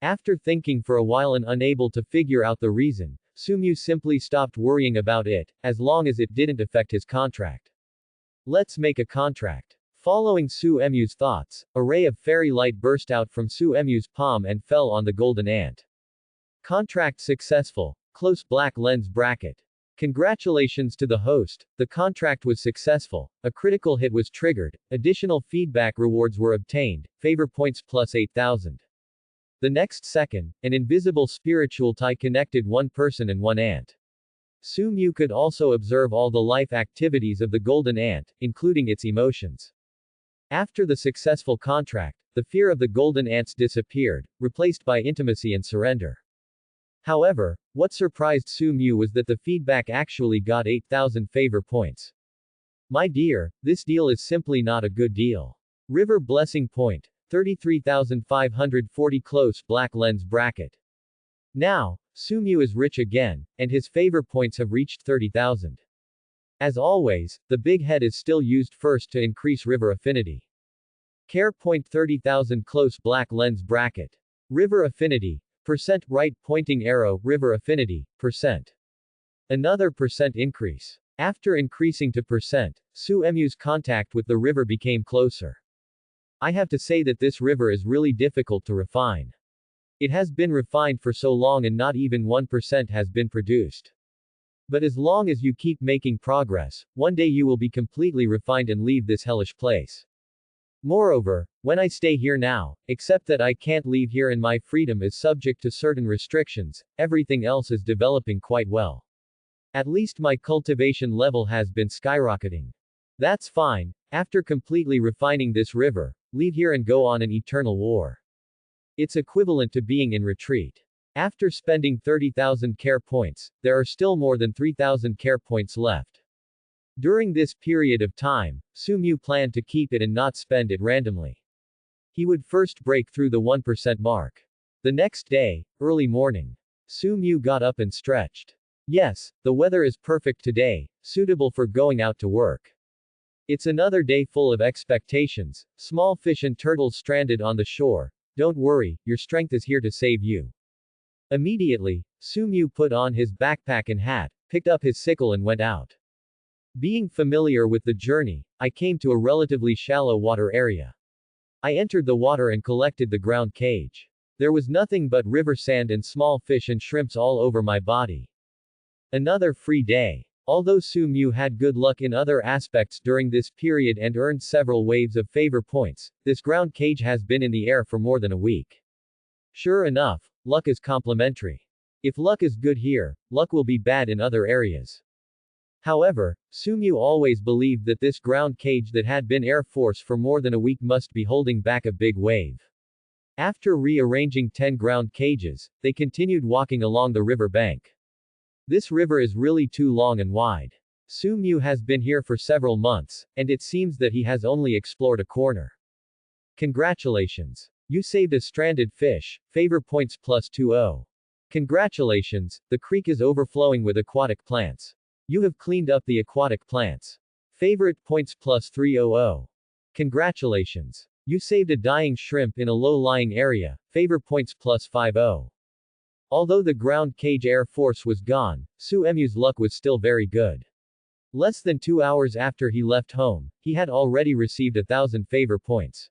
After thinking for a while and unable to figure out the reason, Sumu simply stopped worrying about it, as long as it didn't affect his contract. Let's make a contract. Following Suemu's thoughts, a ray of fairy light burst out from Suemu's palm and fell on the golden ant. Contract successful. Close black lens bracket. Congratulations to the host, the contract was successful, a critical hit was triggered, additional feedback rewards were obtained, favor points plus 8,000. The next second, an invisible spiritual tie connected one person and one ant. Sumu could also observe all the life activities of the golden ant, including its emotions. After the successful contract, the fear of the golden ants disappeared, replaced by intimacy and surrender. However, what surprised Sumu was that the feedback actually got 8,000 favor points. My dear, this deal is simply not a good deal. River Blessing Point, 33,540 close black lens bracket. Now, Sumu is rich again, and his favor points have reached 30,000. As always, the big head is still used first to increase river affinity. Care point 30,000 close black lens bracket. River affinity. Percent right pointing arrow, river affinity, percent. Another percent increase. After increasing to percent, Suemu's contact with the river became closer. I have to say that this river is really difficult to refine. It has been refined for so long and not even 1% has been produced. But as long as you keep making progress, one day you will be completely refined and leave this hellish place. Moreover, when I stay here now, except that I can't leave here and my freedom is subject to certain restrictions, everything else is developing quite well. At least my cultivation level has been skyrocketing. That's fine. After completely refining this river, leave here and go on an eternal war. It's equivalent to being in retreat. After spending 30,000 care points, there are still more than 3,000 care points left. During this period of time, Sumu planned to keep it and not spend it randomly. He would first break through the 1% mark. The next day, early morning, Sumu got up and stretched. Yes, the weather is perfect today, suitable for going out to work. It's another day full of expectations, small fish and turtles stranded on the shore. Don't worry, your strength is here to save you. Immediately, Sumu put on his backpack and hat, picked up his sickle and went out. Being familiar with the journey, I came to a relatively shallow water area. I entered the water and collected the ground cage. There was nothing but river sand and small fish and shrimps all over my body. Another free day. Although Sumu had good luck in other aspects during this period and earned several waves of favor points, this ground cage has been in the air for more than a week. Sure enough, luck is complementary. If luck is good here, luck will be bad in other areas. However, Sumyu always believed that this ground cage that had been Air Force for more than a week must be holding back a big wave. After rearranging 10 ground cages, they continued walking along the river bank. This river is really too long and wide. Sumyu has been here for several months, and it seems that he has only explored a corner. Congratulations. You saved a stranded fish, favor points plus 20. Congratulations, the creek is overflowing with aquatic plants. You have cleaned up the aquatic plants. Favorite points plus 300. Congratulations. You saved a dying shrimp in a low-lying area, favor points plus 50. Although the ground cage Air Force was gone, Suemu's luck was still very good. Less than 2 hours after he left home, he had already received 1,000 favor points.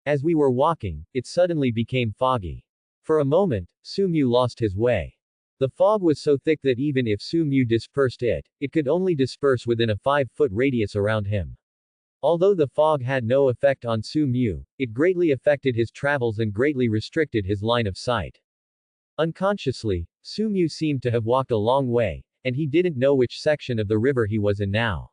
As we were walking, it suddenly became foggy. For a moment, Sumyu lost his way. The fog was so thick that even if Sumyu dispersed it, it could only disperse within a 5-foot radius around him. Although the fog had no effect on Sumyu, it greatly affected his travels and greatly restricted his line of sight. Unconsciously, Sumyu seemed to have walked a long way, and he didn't know which section of the river he was in now.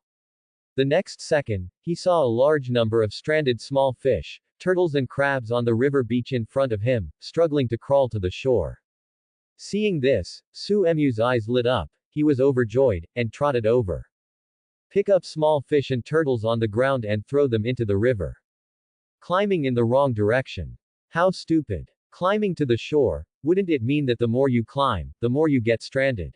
The next second, he saw a large number of stranded small fish, turtles and crabs on the river beach in front of him, struggling to crawl to the shore. Seeing this, Suemu's eyes lit up, he was overjoyed, and trotted over. Pick up small fish and turtles on the ground and throw them into the river. Climbing in the wrong direction. How stupid. Climbing to the shore, wouldn't it mean that the more you climb, the more you get stranded?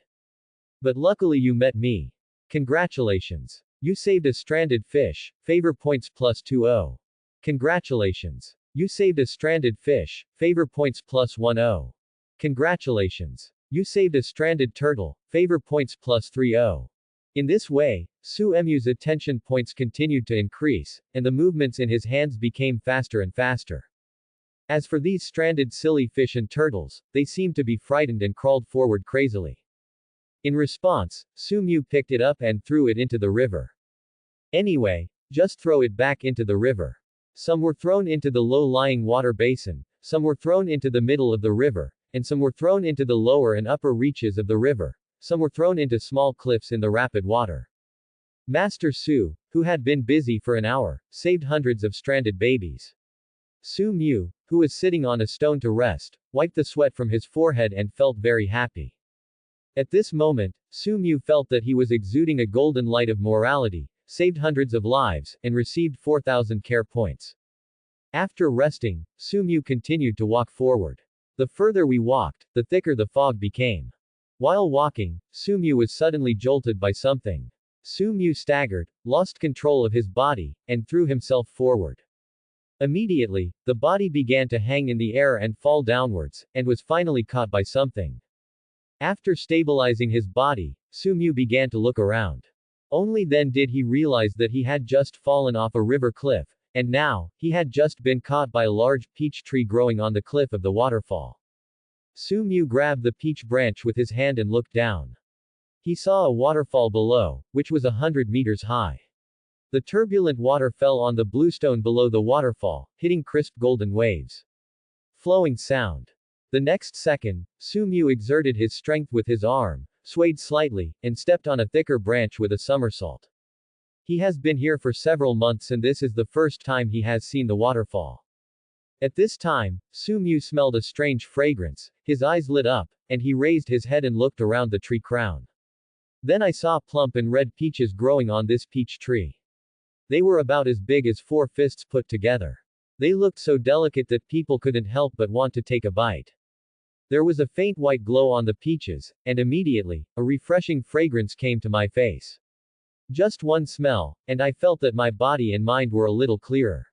But luckily you met me. Congratulations. You saved a stranded fish, favor points plus 20. Congratulations. You saved a stranded fish, favor points plus 10. Congratulations. You saved a stranded turtle, favor points plus 30. In this way, Suemu's attention points continued to increase, and the movements in his hands became faster and faster. As for these stranded silly fish and turtles, they seemed to be frightened and crawled forward crazily. In response, Sumyu picked it up and threw it into the river. Anyway, just throw it back into the river. Some were thrown into the low-lying water basin, some were thrown into the middle of the river, and some were thrown into the lower and upper reaches of the river. Some were thrown into small cliffs in the rapid water. Master Su, who had been busy for an hour, saved hundreds of stranded babies. Sumyu, who was sitting on a stone to rest, wiped the sweat from his forehead and felt very happy. At this moment, Sumyu felt that he was exuding a golden light of morality, saved hundreds of lives, and received 4,000 care points. After resting, Sumyu continued to walk forward. The further we walked, the thicker the fog became. While walking, Sumyu was suddenly jolted by something. Sumyu staggered, lost control of his body, and threw himself forward. Immediately, the body began to hang in the air and fall downwards, and was finally caught by something. After stabilizing his body, Sumyu began to look around. Only then did he realize that he had just fallen off a river cliff, and now, he had just been caught by a large peach tree growing on the cliff of the waterfall. Sumyu grabbed the peach branch with his hand and looked down. He saw a waterfall below, which was 100 meters high. The turbulent water fell on the bluestone below the waterfall, hitting crisp golden waves. Flowing sound. The next second, Sumyu exerted his strength with his arm, swayed slightly, and stepped on a thicker branch with a somersault. He has been here for several months and this is the first time he has seen the waterfall. At this time, Sumyu smelled a strange fragrance, his eyes lit up, and he raised his head and looked around the tree crown. Then I saw plump and red peaches growing on this peach tree. They were about as big as 4 fists put together. They looked so delicate that people couldn't help but want to take a bite. There was a faint white glow on the peaches, and immediately, a refreshing fragrance came to my face. Just one smell, and I felt that my body and mind were a little clearer.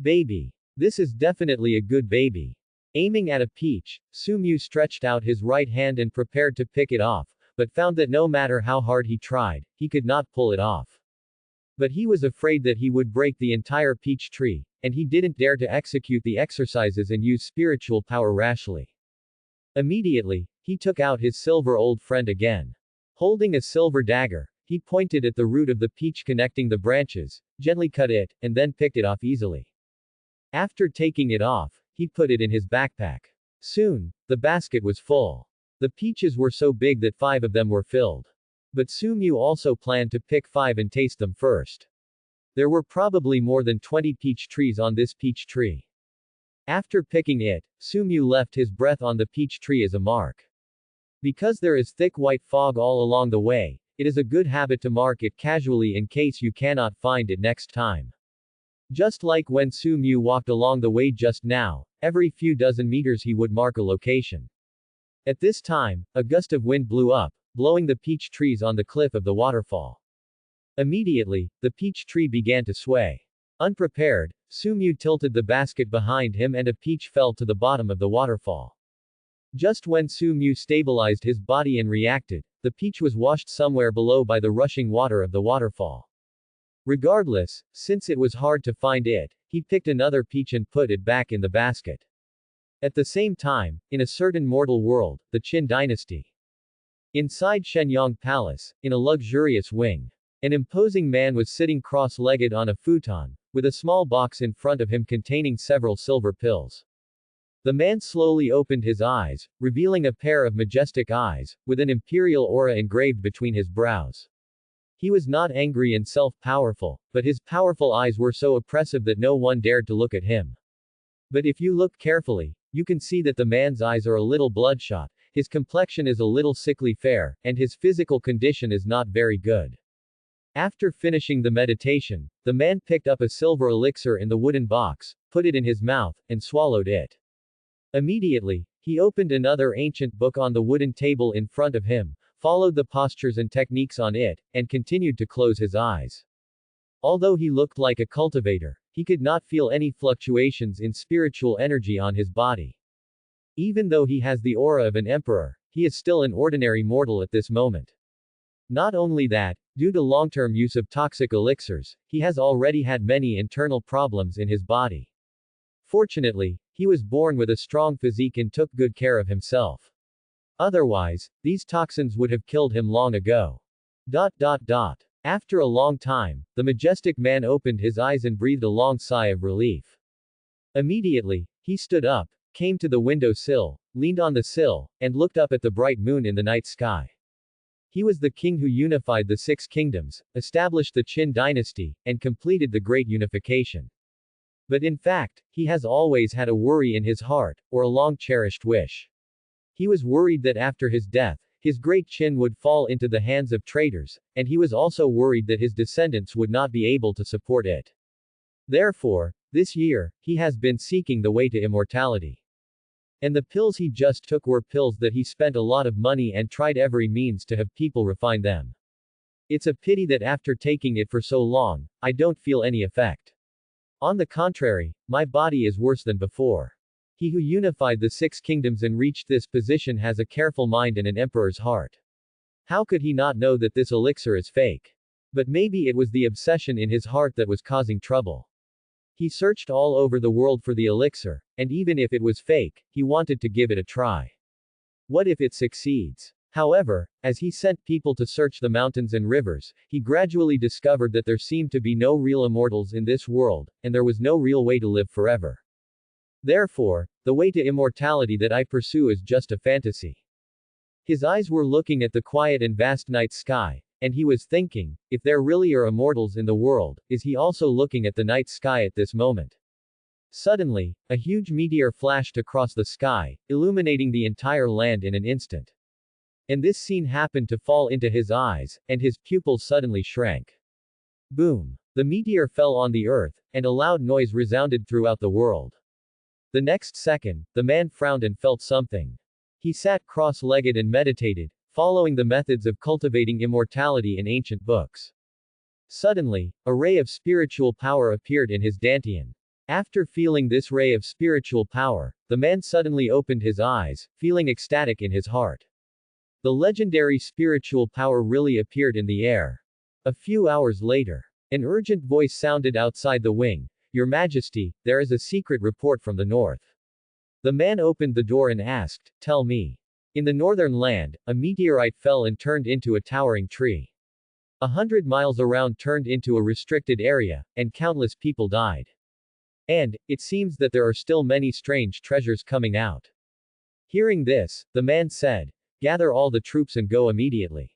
Baby. This is definitely a good baby. Aiming at a peach, Sumyu stretched out his right hand and prepared to pick it off, but found that no matter how hard he tried, he could not pull it off. But he was afraid that he would break the entire peach tree, and he didn't dare to execute the exercises and use spiritual power rashly. Immediately, he took out his silver old friend again. Holding a silver dagger, he pointed at the root of the peach connecting the branches, gently cut it, and then picked it off easily. After taking it off, he put it in his backpack. Soon, the basket was full. The peaches were so big that 5 of them were filled. But Sumu also planned to pick 5 and taste them first. There were probably more than 20 peach trees on this peach tree. After picking it, Sumu left his breath on the peach tree as a mark. Because there is thick white fog all along the way, it is a good habit to mark it casually in case you cannot find it next time. Just like when Sumu walked along the way just now, every few dozen meters he would mark a location. At this time, a gust of wind blew up, blowing the peach trees on the cliff of the waterfall. Immediately, the peach tree began to sway. Unprepared, Sumu tilted the basket behind him and a peach fell to the bottom of the waterfall. Just when Sumu stabilized his body and reacted, the peach was washed somewhere below by the rushing water of the waterfall. Regardless, since it was hard to find it, he picked another peach and put it back in the basket. At the same time, in a certain mortal world, the Qin dynasty. Inside Shenyang Palace, in a luxurious wing, an imposing man was sitting cross-legged on a futon, with a small box in front of him containing several silver pills. The man slowly opened his eyes, revealing a pair of majestic eyes, with an imperial aura engraved between his brows. He was not angry and self-powerful, but his powerful eyes were so oppressive that no one dared to look at him. But if you look carefully, you can see that the man's eyes are a little bloodshot, his complexion is a little sickly fair, and his physical condition is not very good. After finishing the meditation, the man picked up a silver elixir in the wooden box, put it in his mouth, and swallowed it. Immediately, he opened another ancient book on the wooden table in front of him, followed the postures and techniques on it, and continued to close his eyes. Although he looked like a cultivator, he could not feel any fluctuations in spiritual energy on his body. Even though he has the aura of an emperor, he is still an ordinary mortal at this moment. Not only that, due to long-term use of toxic elixirs, he has already had many internal problems in his body. Fortunately, he was born with a strong physique and took good care of himself. Otherwise, these toxins would have killed him long ago. After a long time, the majestic man opened his eyes and breathed a long sigh of relief. Immediately, he stood up, came to the window sill, leaned on the sill, and looked up at the bright moon in the night sky. He was the king who unified the 6 kingdoms, established the Qin dynasty, and completed the great unification. But in fact, he has always had a worry in his heart, or a long-cherished wish. He was worried that after his death, his great Qin would fall into the hands of traitors, and he was also worried that his descendants would not be able to support it. Therefore, this year, he has been seeking the way to immortality. And the pills he just took were pills that he spent a lot of money and tried every means to have people refine them. It's a pity that after taking it for so long, I don't feel any effect. On the contrary, my body is worse than before. He who unified the 6 kingdoms and reached this position has a careful mind and an emperor's heart. How could he not know that this elixir is fake? But maybe it was the obsession in his heart that was causing trouble. He searched all over the world for the elixir, and even if it was fake, he wanted to give it a try. What if it succeeds? However, as he sent people to search the mountains and rivers, he gradually discovered that there seemed to be no real immortals in this world, and there was no real way to live forever. Therefore, the way to immortality that I pursue is just a fantasy. His eyes were looking at the quiet and vast night sky, and he was thinking, if there really are immortals in the world, is he also looking at the night sky at this moment? Suddenly, a huge meteor flashed across the sky, illuminating the entire land in an instant. And this scene happened to fall into his eyes, and his pupils suddenly shrank. Boom! The meteor fell on the earth, and a loud noise resounded throughout the world. The next second, the man frowned and felt something. He sat cross-legged and meditated, following the methods of cultivating immortality in ancient books. Suddenly, a ray of spiritual power appeared in his dantian. After feeling this ray of spiritual power, the man suddenly opened his eyes, feeling ecstatic in his heart. The legendary spiritual power really appeared in the air. A few hours later, an urgent voice sounded outside the wing. Your Majesty, there is a secret report from the north. The man opened the door and asked, tell me. In the northern land, a meteorite fell and turned into a towering tree. 100 miles around turned into a restricted area, and countless people died. And, it seems that there are still many strange treasures coming out. Hearing this, the man said, gather all the troops and go immediately.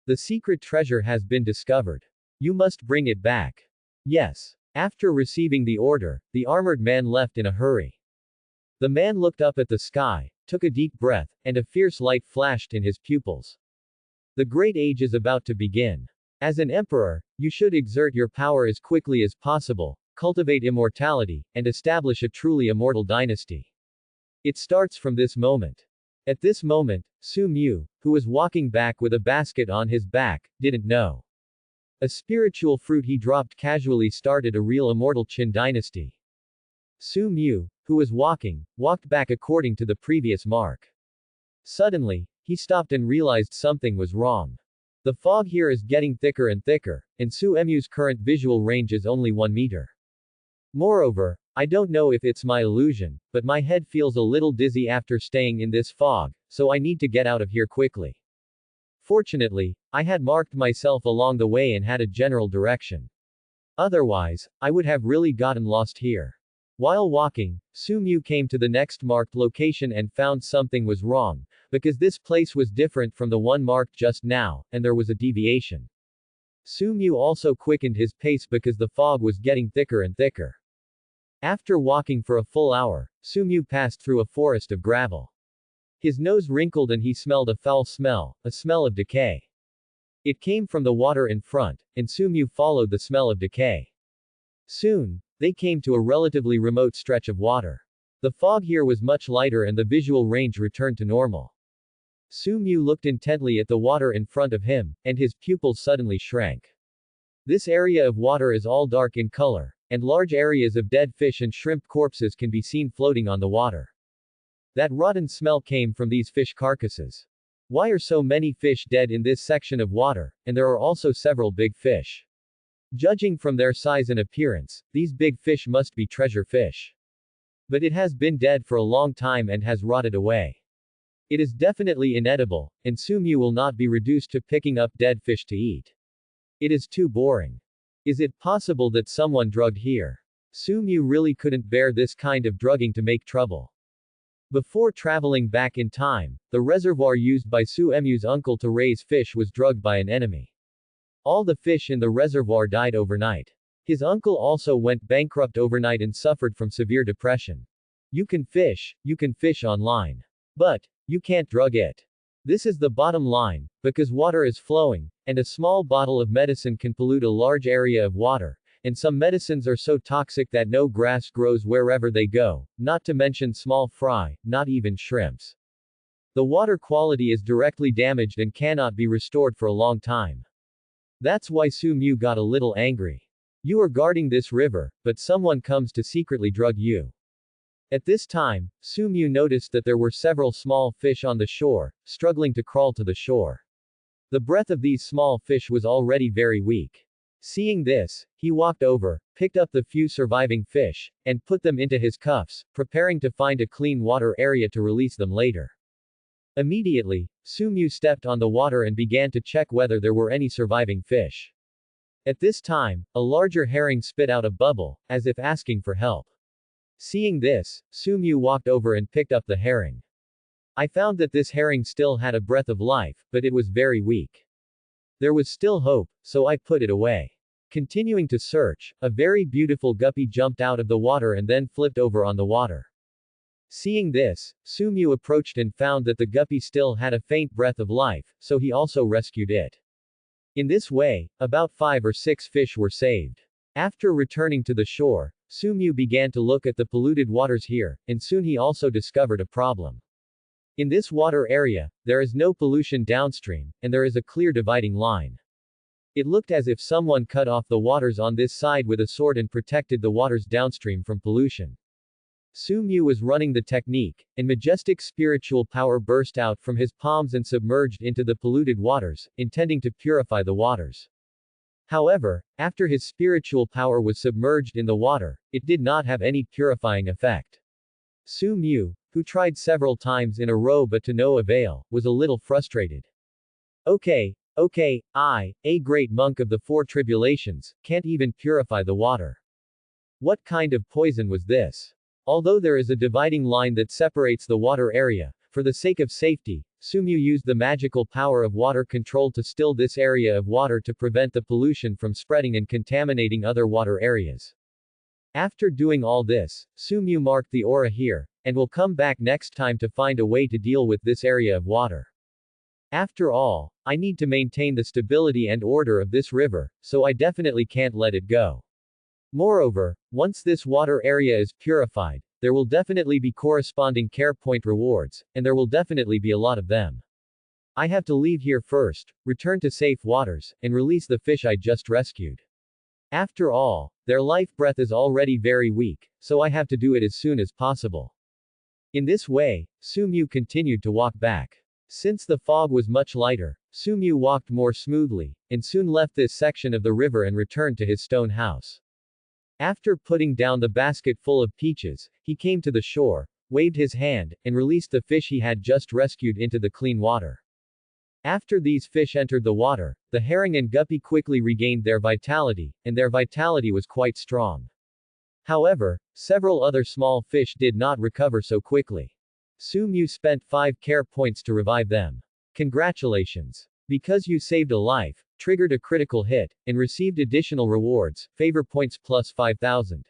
The secret treasure has been discovered. You must bring it back. Yes. After receiving the order, the armored man left in a hurry. The man looked up at the sky, took a deep breath, and a fierce light flashed in his pupils. The great age is about to begin. As an emperor, you should exert your power as quickly as possible, cultivate immortality, and establish a truly immortal dynasty. It starts from this moment. At this moment, Su Mu, who was walking back with a basket on his back, didn't know. A spiritual fruit he dropped casually started a real immortal Qin dynasty. Su Mu, who was walked back according to the previous mark. Suddenly, he stopped and realized something was wrong. The fog here is getting thicker and thicker, and Su Mu's current visual range is only 1 meter. Moreover, I don't know if it's my illusion, but my head feels a little dizzy after staying in this fog, so I need to get out of here quickly. Fortunately, I had marked myself along the way and had a general direction. Otherwise, I would have really gotten lost here. While walking, Su Mu came to the next marked location and found something was wrong, because this place was different from the one marked just now, and there was a deviation. Su Mu also quickened his pace because the fog was getting thicker and thicker. After walking for a full hour, Su Mu passed through a forest of gravel. His nose wrinkled and he smelled a foul smell, a smell of decay. It came from the water in front, and Su Mu followed the smell of decay. Soon, they came to a relatively remote stretch of water. The fog here was much lighter and the visual range returned to normal. Su Mu looked intently at the water in front of him, and his pupils suddenly shrank. This area of water is all dark in color, and large areas of dead fish and shrimp corpses can be seen floating on the water. That rotten smell came from these fish carcasses. Why are so many fish dead in this section of water, and there are also several big fish? Judging from their size and appearance, these big fish must be treasure fish. But it has been dead for a long time and has rotted away. It is definitely inedible, and Su Mu will not be reduced to picking up dead fish to eat. It is too boring. Is it possible that someone drugged here? Su Mu really couldn't bear this kind of drugging to make trouble. Before traveling back in time, the reservoir used by Su Mu's uncle to raise fish was drugged by an enemy. All the fish in the reservoir died overnight. His uncle also went bankrupt overnight and suffered from severe depression. You can fish online. But, you can't drug it. This is the bottom line, because water is flowing, and a small bottle of medicine can pollute a large area of water, and some medicines are so toxic that no grass grows wherever they go, not to mention small fry, not even shrimps. The water quality is directly damaged and cannot be restored for a long time. That's why Su Mu got a little angry. You are guarding this river, but someone comes to secretly drug you. At this time, Su Mu noticed that there were several small fish on the shore, struggling to crawl to the shore. The breath of these small fish was already very weak. Seeing this, he walked over, picked up the few surviving fish, and put them into his cuffs, preparing to find a clean water area to release them later. Immediately, Su Mu stepped on the water and began to check whether there were any surviving fish. At this time, a larger herring spit out a bubble, as if asking for help. Seeing this, Su Mu walked over and picked up the herring. I found that this herring still had a breath of life, but it was very weak. There was still hope, so I put it away. Continuing to search, a very beautiful guppy jumped out of the water and then flipped over on the water. Seeing this, Su Mu approached and found that the guppy still had a faint breath of life, so he also rescued it. In this way, about 5 or 6 fish were saved. After returning to the shore, Su Mu began to look at the polluted waters here, and soon he also discovered a problem. In this water area, there is no pollution downstream, and there is a clear dividing line. It looked as if someone cut off the waters on this side with a sword and protected the waters downstream from pollution. Su Mu was running the technique, and majestic spiritual power burst out from his palms and submerged into the polluted waters, intending to purify the waters. However, after his spiritual power was submerged in the water, it did not have any purifying effect. Su Mu, who tried several times in a row but to no avail, was a little frustrated. Okay, a great monk of the 4 tribulations, can't even purify the water. What kind of poison was this? Although there is a dividing line that separates the water area, for the sake of safety, Sumyu used the magical power of water control to still this area of water to prevent the pollution from spreading and contaminating other water areas. After doing all this, Sumyu marked the aura here, and will come back next time to find a way to deal with this area of water. After all, I need to maintain the stability and order of this river, so I definitely can't let it go. Moreover, once this water area is purified, there will definitely be corresponding care point rewards, and there will definitely be a lot of them. I have to leave here first, return to safe waters, and release the fish I just rescued. After all, their life breath is already very weak, so I have to do it as soon as possible. In this way, Sumyu continued to walk back. Since the fog was much lighter, Sumyu walked more smoothly, and soon left this section of the river and returned to his stone house. After putting down the basket full of peaches, he came to the shore, waved his hand, and released the fish he had just rescued into the clean water. After these fish entered the water, the herring and guppy quickly regained their vitality, and their vitality was quite strong. However, several other small fish did not recover so quickly. Sumyu spent 5 care points to revive them. Congratulations! Because you saved a life, triggered a critical hit, and received additional rewards, favor points plus 5,000.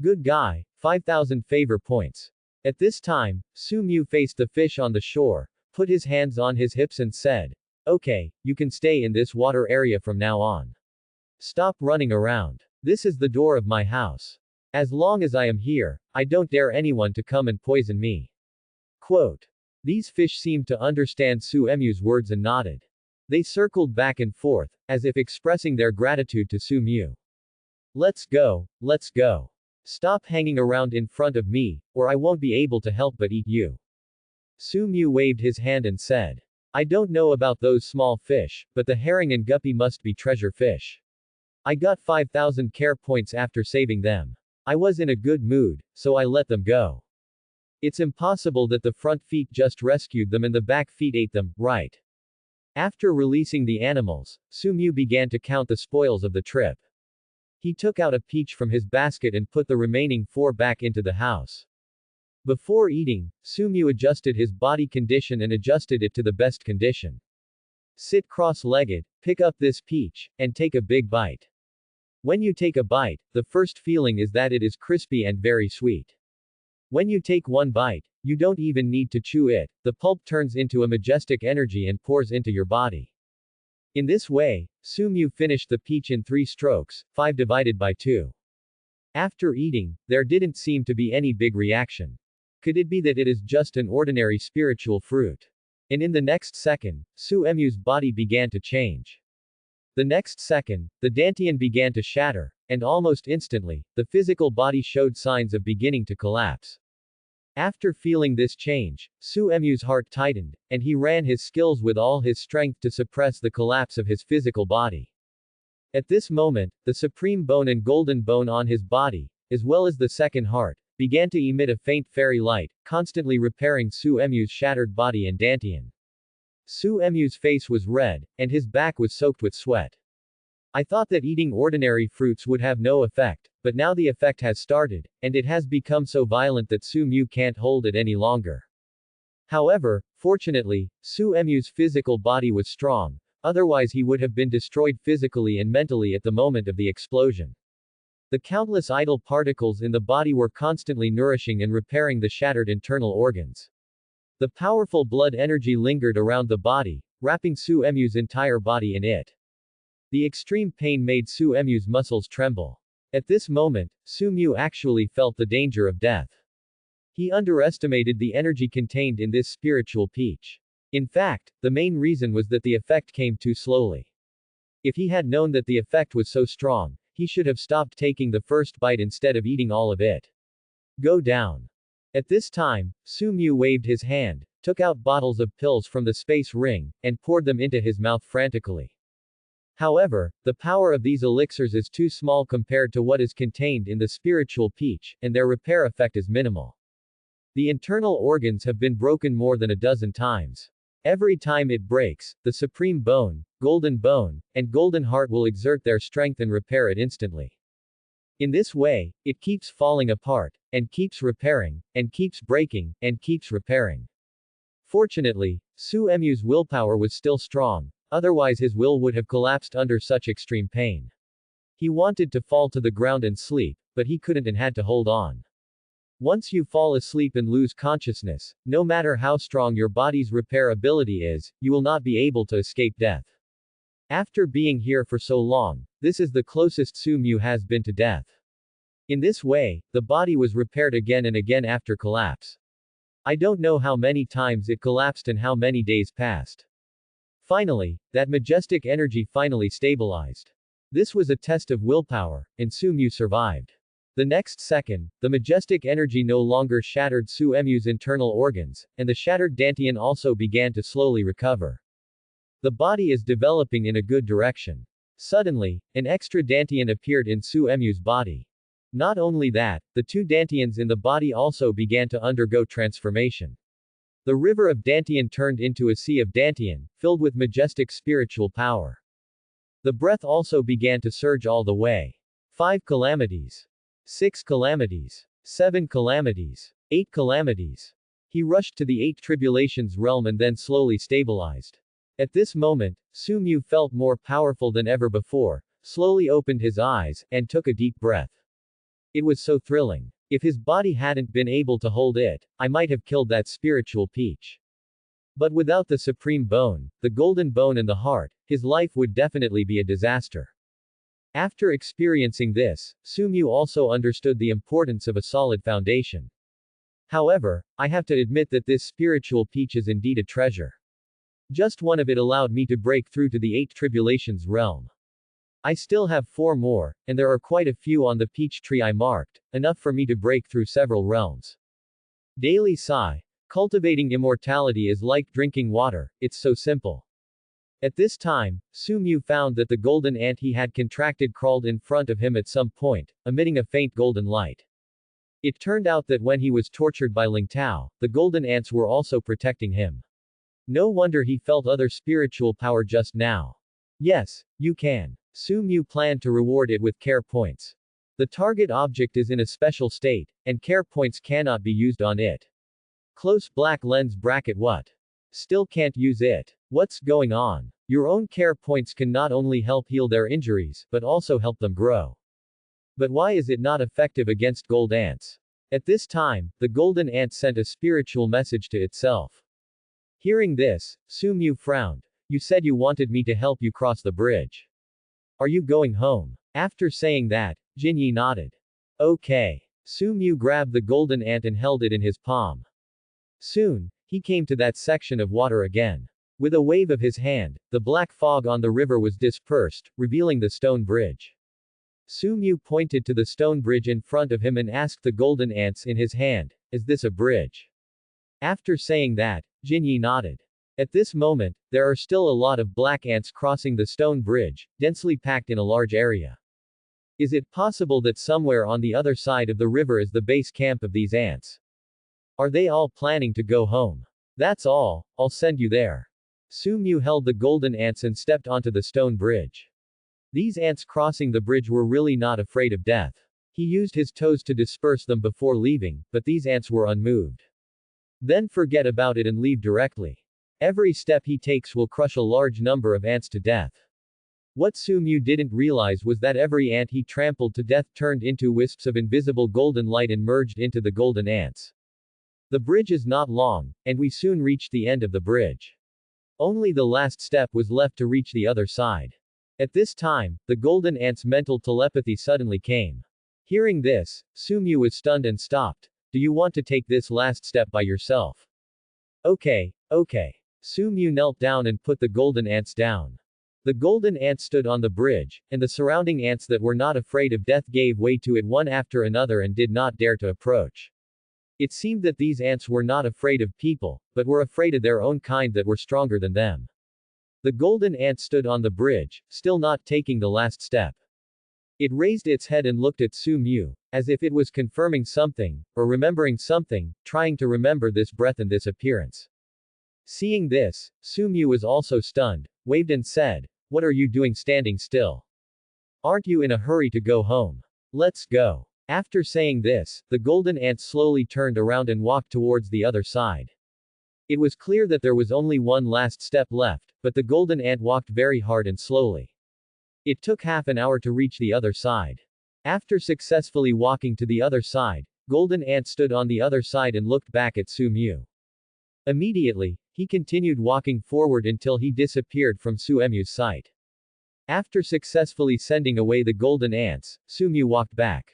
Good guy, 5,000 favor points. At this time, Sumyu faced the fish on the shore, put his hands on his hips and said, "Okay, you can stay in this water area from now on. Stop running around. This is the door of my house. As long as I am here, I don't dare anyone to come and poison me." Quote. These fish seemed to understand Sumyu's words and nodded. They circled back and forth, as if expressing their gratitude to Sumyu. Let's go, let's go. Stop hanging around in front of me, or I won't be able to help but eat you. Sumyu waved his hand and said, I don't know about those small fish, but the herring and guppy must be treasure fish. I got 5,000 care points after saving them. I was in a good mood, so I let them go. It's impossible that the front feet just rescued them and the back feet ate them, right? After releasing the animals, Sumyu began to count the spoils of the trip. He took out a peach from his basket and put the remaining 4 back into the house. Before eating, Sumyu adjusted his body condition and adjusted it to the best condition. Sit cross-legged, pick up this peach, and take a big bite. When you take a bite, the first feeling is that it is crispy and very sweet. When you take one bite, you don't even need to chew it, the pulp turns into a majestic energy and pours into your body. In this way, Sumyu finished the peach in 3 strokes, 5 divided by 2. After eating, there didn't seem to be any big reaction. Could it be that it is just an ordinary spiritual fruit? And in the next second, Sumyu's body began to change. The next second, the dantian began to shatter, and almost instantly, the physical body showed signs of beginning to collapse. After feeling this change, Sumyu's heart tightened, and he ran his skills with all his strength to suppress the collapse of his physical body. At this moment, the supreme bone and golden bone on his body, as well as the second heart, began to emit a faint fairy light, constantly repairing Sumyu's shattered body and dantian. Sumyu's face was red, and his back was soaked with sweat. I thought that eating ordinary fruits would have no effect, but now the effect has started, and it has become so violent that Sumyu can't hold it any longer. However, fortunately, Sumyu's physical body was strong, otherwise he would have been destroyed physically and mentally at the moment of the explosion. The countless idle particles in the body were constantly nourishing and repairing the shattered internal organs. The powerful blood energy lingered around the body, wrapping Sumyu's entire body in it. The extreme pain made Sumyu's muscles tremble. At this moment, Sumyu actually felt the danger of death. He underestimated the energy contained in this spiritual peach. In fact, the main reason was that the effect came too slowly. If he had known that the effect was so strong, he should have stopped taking the first bite instead of eating all of it. Go down. At this time, Sumyu waved his hand, took out bottles of pills from the space ring, and poured them into his mouth frantically. However, the power of these elixirs is too small compared to what is contained in the spiritual peach, and their repair effect is minimal. The internal organs have been broken more than a dozen times. Every time it breaks, the supreme bone, and golden heart will exert their strength and repair it instantly. In this way, it keeps falling apart, and keeps repairing, and keeps breaking, and keeps repairing. Fortunately, Su Emu's willpower was still strong, otherwise his will would have collapsed under such extreme pain. He wanted to fall to the ground and sleep, but he couldn't and had to hold on. Once you fall asleep and lose consciousness, no matter how strong your body's repair ability is, you will not be able to escape death. After being here for so long, this is the closest Su Mu has been to death. In this way, the body was repaired again and again after collapse. I don't know how many times it collapsed and how many days passed. Finally, that majestic energy finally stabilized. This was a test of willpower, and Su Mu survived. The next second, the majestic energy no longer shattered Su Emu's internal organs, and the shattered Dantian also began to slowly recover. The body is developing in a good direction. Suddenly, an extra Dantian appeared in Su Emu's body. Not only that, the two Dantians in the body also began to undergo transformation. The river of Dantian turned into a sea of Dantian, filled with majestic spiritual power. The breath also began to surge all the way. 5 calamities. 6 calamities. 7 calamities. 8 calamities. He rushed to the 8 tribulations realm and then slowly stabilized. At this moment, Su Mu felt more powerful than ever before, slowly opened his eyes, and took a deep breath. It was so thrilling. If his body hadn't been able to hold it, I might have killed that spiritual peach. But without the supreme bone, the golden bone and the heart, his life would definitely be a disaster. After experiencing this, Su Mu also understood the importance of a solid foundation. However, I have to admit that this spiritual peach is indeed a treasure. Just one of it allowed me to break through to the 8 tribulations realm. I still have 4 more, and there are quite a few on the peach tree I marked, enough for me to break through several realms. Daily Sigh. Cultivating immortality is like drinking water, it's so simple. At this time, Su Mu found that the golden ant he had contracted crawled in front of him at some point, emitting a faint golden light. It turned out that when he was tortured by Ling Tao, the golden ants were also protecting him. No wonder he felt other spiritual power just now. Yes, you can. Su Mu planned to reward it with care points. The target object is in a special state, and care points cannot be used on it. Close black lens bracket what? Still can't use it. What's going on? Your own care points can not only help heal their injuries, but also help them grow. But why is it not effective against gold ants? At this time, the golden ant sent a spiritual message to itself. Hearing this, Su Mu frowned. You said you wanted me to help you cross the bridge. Are you going home? After saying that, Jinyi nodded. Okay. Su Mu grabbed the golden ant and held it in his palm. Soon, he came to that section of water again. With a wave of his hand, the black fog on the river was dispersed, revealing the stone bridge. Su Mu pointed to the stone bridge in front of him and asked the golden ants in his hand, "Is this a bridge?" After saying that, Jinyi nodded. At this moment, there are still a lot of black ants crossing the stone bridge, densely packed in a large area. Is it possible that somewhere on the other side of the river is the base camp of these ants? Are they all planning to go home? That's all, I'll send you there. Su Mu held the golden ants and stepped onto the stone bridge. These ants crossing the bridge were really not afraid of death. He used his toes to disperse them before leaving, but these ants were unmoved. Then forget about it and leave directly. Every step he takes will crush a large number of ants to death. What Su Mu didn't realize was that every ant he trampled to death turned into wisps of invisible golden light and merged into the golden ants. The bridge is not long, and we soon reached the end of the bridge. Only the last step was left to reach the other side. At this time, the golden ant's mental telepathy suddenly came. Hearing this, Su Mu was stunned and stopped. Do you want to take this last step by yourself? Okay. Su Mu knelt down and put the golden ants down. The golden ant stood on the bridge, and the surrounding ants that were not afraid of death gave way to it one after another and did not dare to approach. It seemed that these ants were not afraid of people, but were afraid of their own kind that were stronger than them. The golden ant stood on the bridge, still not taking the last step. It raised its head and looked at Su Mu, as if it was confirming something, or remembering something, trying to remember this breath and this appearance. Seeing this, Su Mu was also stunned, waved and said, "What are you doing standing still? Aren't you in a hurry to go home? Let's go." After saying this, the golden ant slowly turned around and walked towards the other side. It was clear that there was only one last step left, but the golden ant walked very hard and slowly. It took half an hour to reach the other side. After successfully walking to the other side, Golden Ant stood on the other side and looked back at Su Mu. Immediately, he continued walking forward until he disappeared from Su Mu's sight. After successfully sending away the golden ants, Su Mu walked back.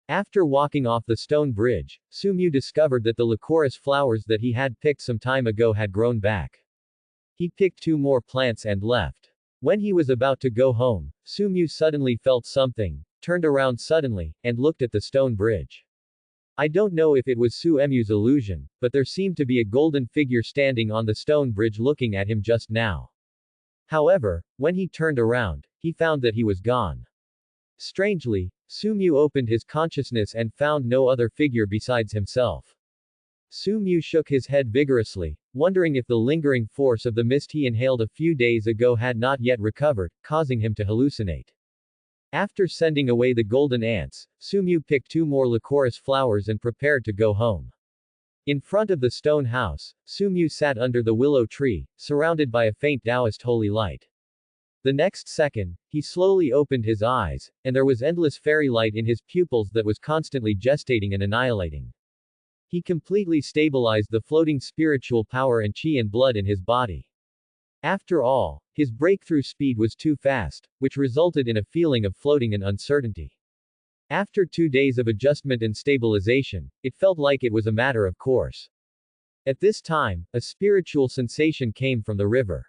After walking off the stone bridge, Su Mu discovered that the licorice flowers that he had picked some time ago had grown back. He picked 2 more plants and left. When he was about to go home, Su Mu suddenly felt something, turned around suddenly, and looked at the stone bridge. I don't know if it was Su Mu's illusion, but there seemed to be a golden figure standing on the stone bridge looking at him just now. However, when he turned around, he found that he was gone. Strangely, Su Mu opened his consciousness and found no other figure besides himself. Su Mu shook his head vigorously, wondering if the lingering force of the mist he inhaled a few days ago had not yet recovered, causing him to hallucinate. After sending away the golden ants, Su Mu picked 2 more licorice flowers and prepared to go home. In front of the stone house, Su Mu sat under the willow tree, surrounded by a faint Taoist holy light. The next second, he slowly opened his eyes, and there was endless fairy light in his pupils that was constantly gestating and annihilating. He completely stabilized the floating spiritual power and chi and blood in his body. After all, his breakthrough speed was too fast, which resulted in a feeling of floating and uncertainty. After 2 days of adjustment and stabilization, it felt like it was a matter of course. At this time, a spiritual sensation came from the river.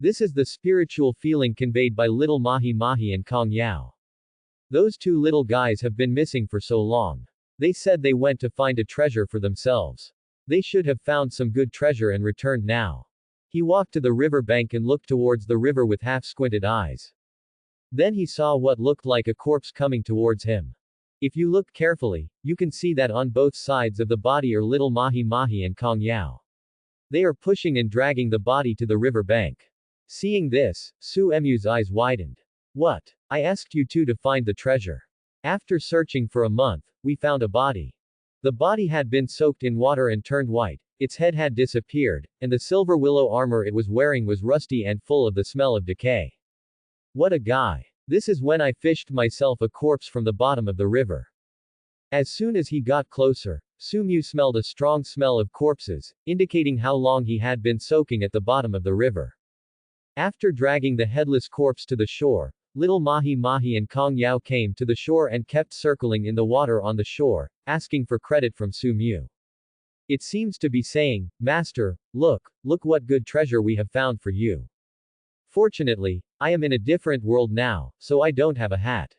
This is the spiritual feeling conveyed by little Mahi Mahi and Kong Yao. Those 2 little guys have been missing for so long. They said they went to find a treasure for themselves. They should have found some good treasure and returned now. He walked to the river bank and looked towards the river with half-squinted eyes. Then he saw what looked like a corpse coming towards him. If you look carefully, you can see that on both sides of the body are little Mahi Mahi and Kong Yao. They are pushing and dragging the body to the river bank. Seeing this, Su Mu's eyes widened. What? I asked you 2 to find the treasure. After searching for a month, we found a body. The body had been soaked in water and turned white, its head had disappeared, and the silver willow armor it was wearing was rusty and full of the smell of decay. What a guy. This is when I fished myself a corpse from the bottom of the river. As soon as he got closer, Su Mu smelled a strong smell of corpses, indicating how long he had been soaking at the bottom of the river. After dragging the headless corpse to the shore, little Mahi Mahi and Kong Yao came to the shore and kept circling in the water on the shore, asking for credit from Su Mu. It seems to be saying, Master, look what good treasure we have found for you. Fortunately, I am in a different world now, so I don't have a hat.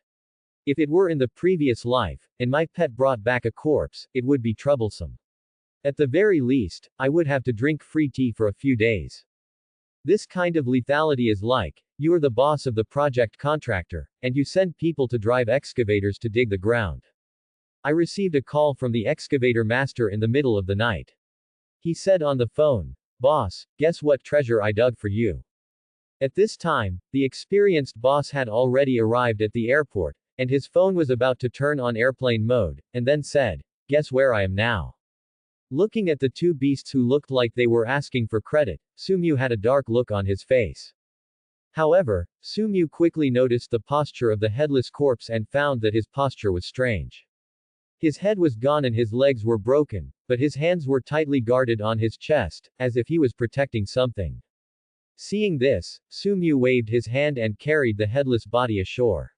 If it were in the previous life, and my pet brought back a corpse, it would be troublesome. At the very least, I would have to drink free tea for a few days. This kind of lethality is like, you are the boss of the project contractor, and you send people to drive excavators to dig the ground. I received a call from the excavator master in the middle of the night. He said on the phone, Boss, guess what treasure I dug for you? At this time, the experienced boss had already arrived at the airport, and his phone was about to turn on airplane mode, and then said, Guess where I am now? Looking at the 2 beasts who looked like they were asking for credit, Su Mu had a dark look on his face. However, Su Mu quickly noticed the posture of the headless corpse and found that his posture was strange. His head was gone and his legs were broken, but his hands were tightly guarded on his chest, as if he was protecting something. Seeing this, Su Mu waved his hand and carried the headless body ashore.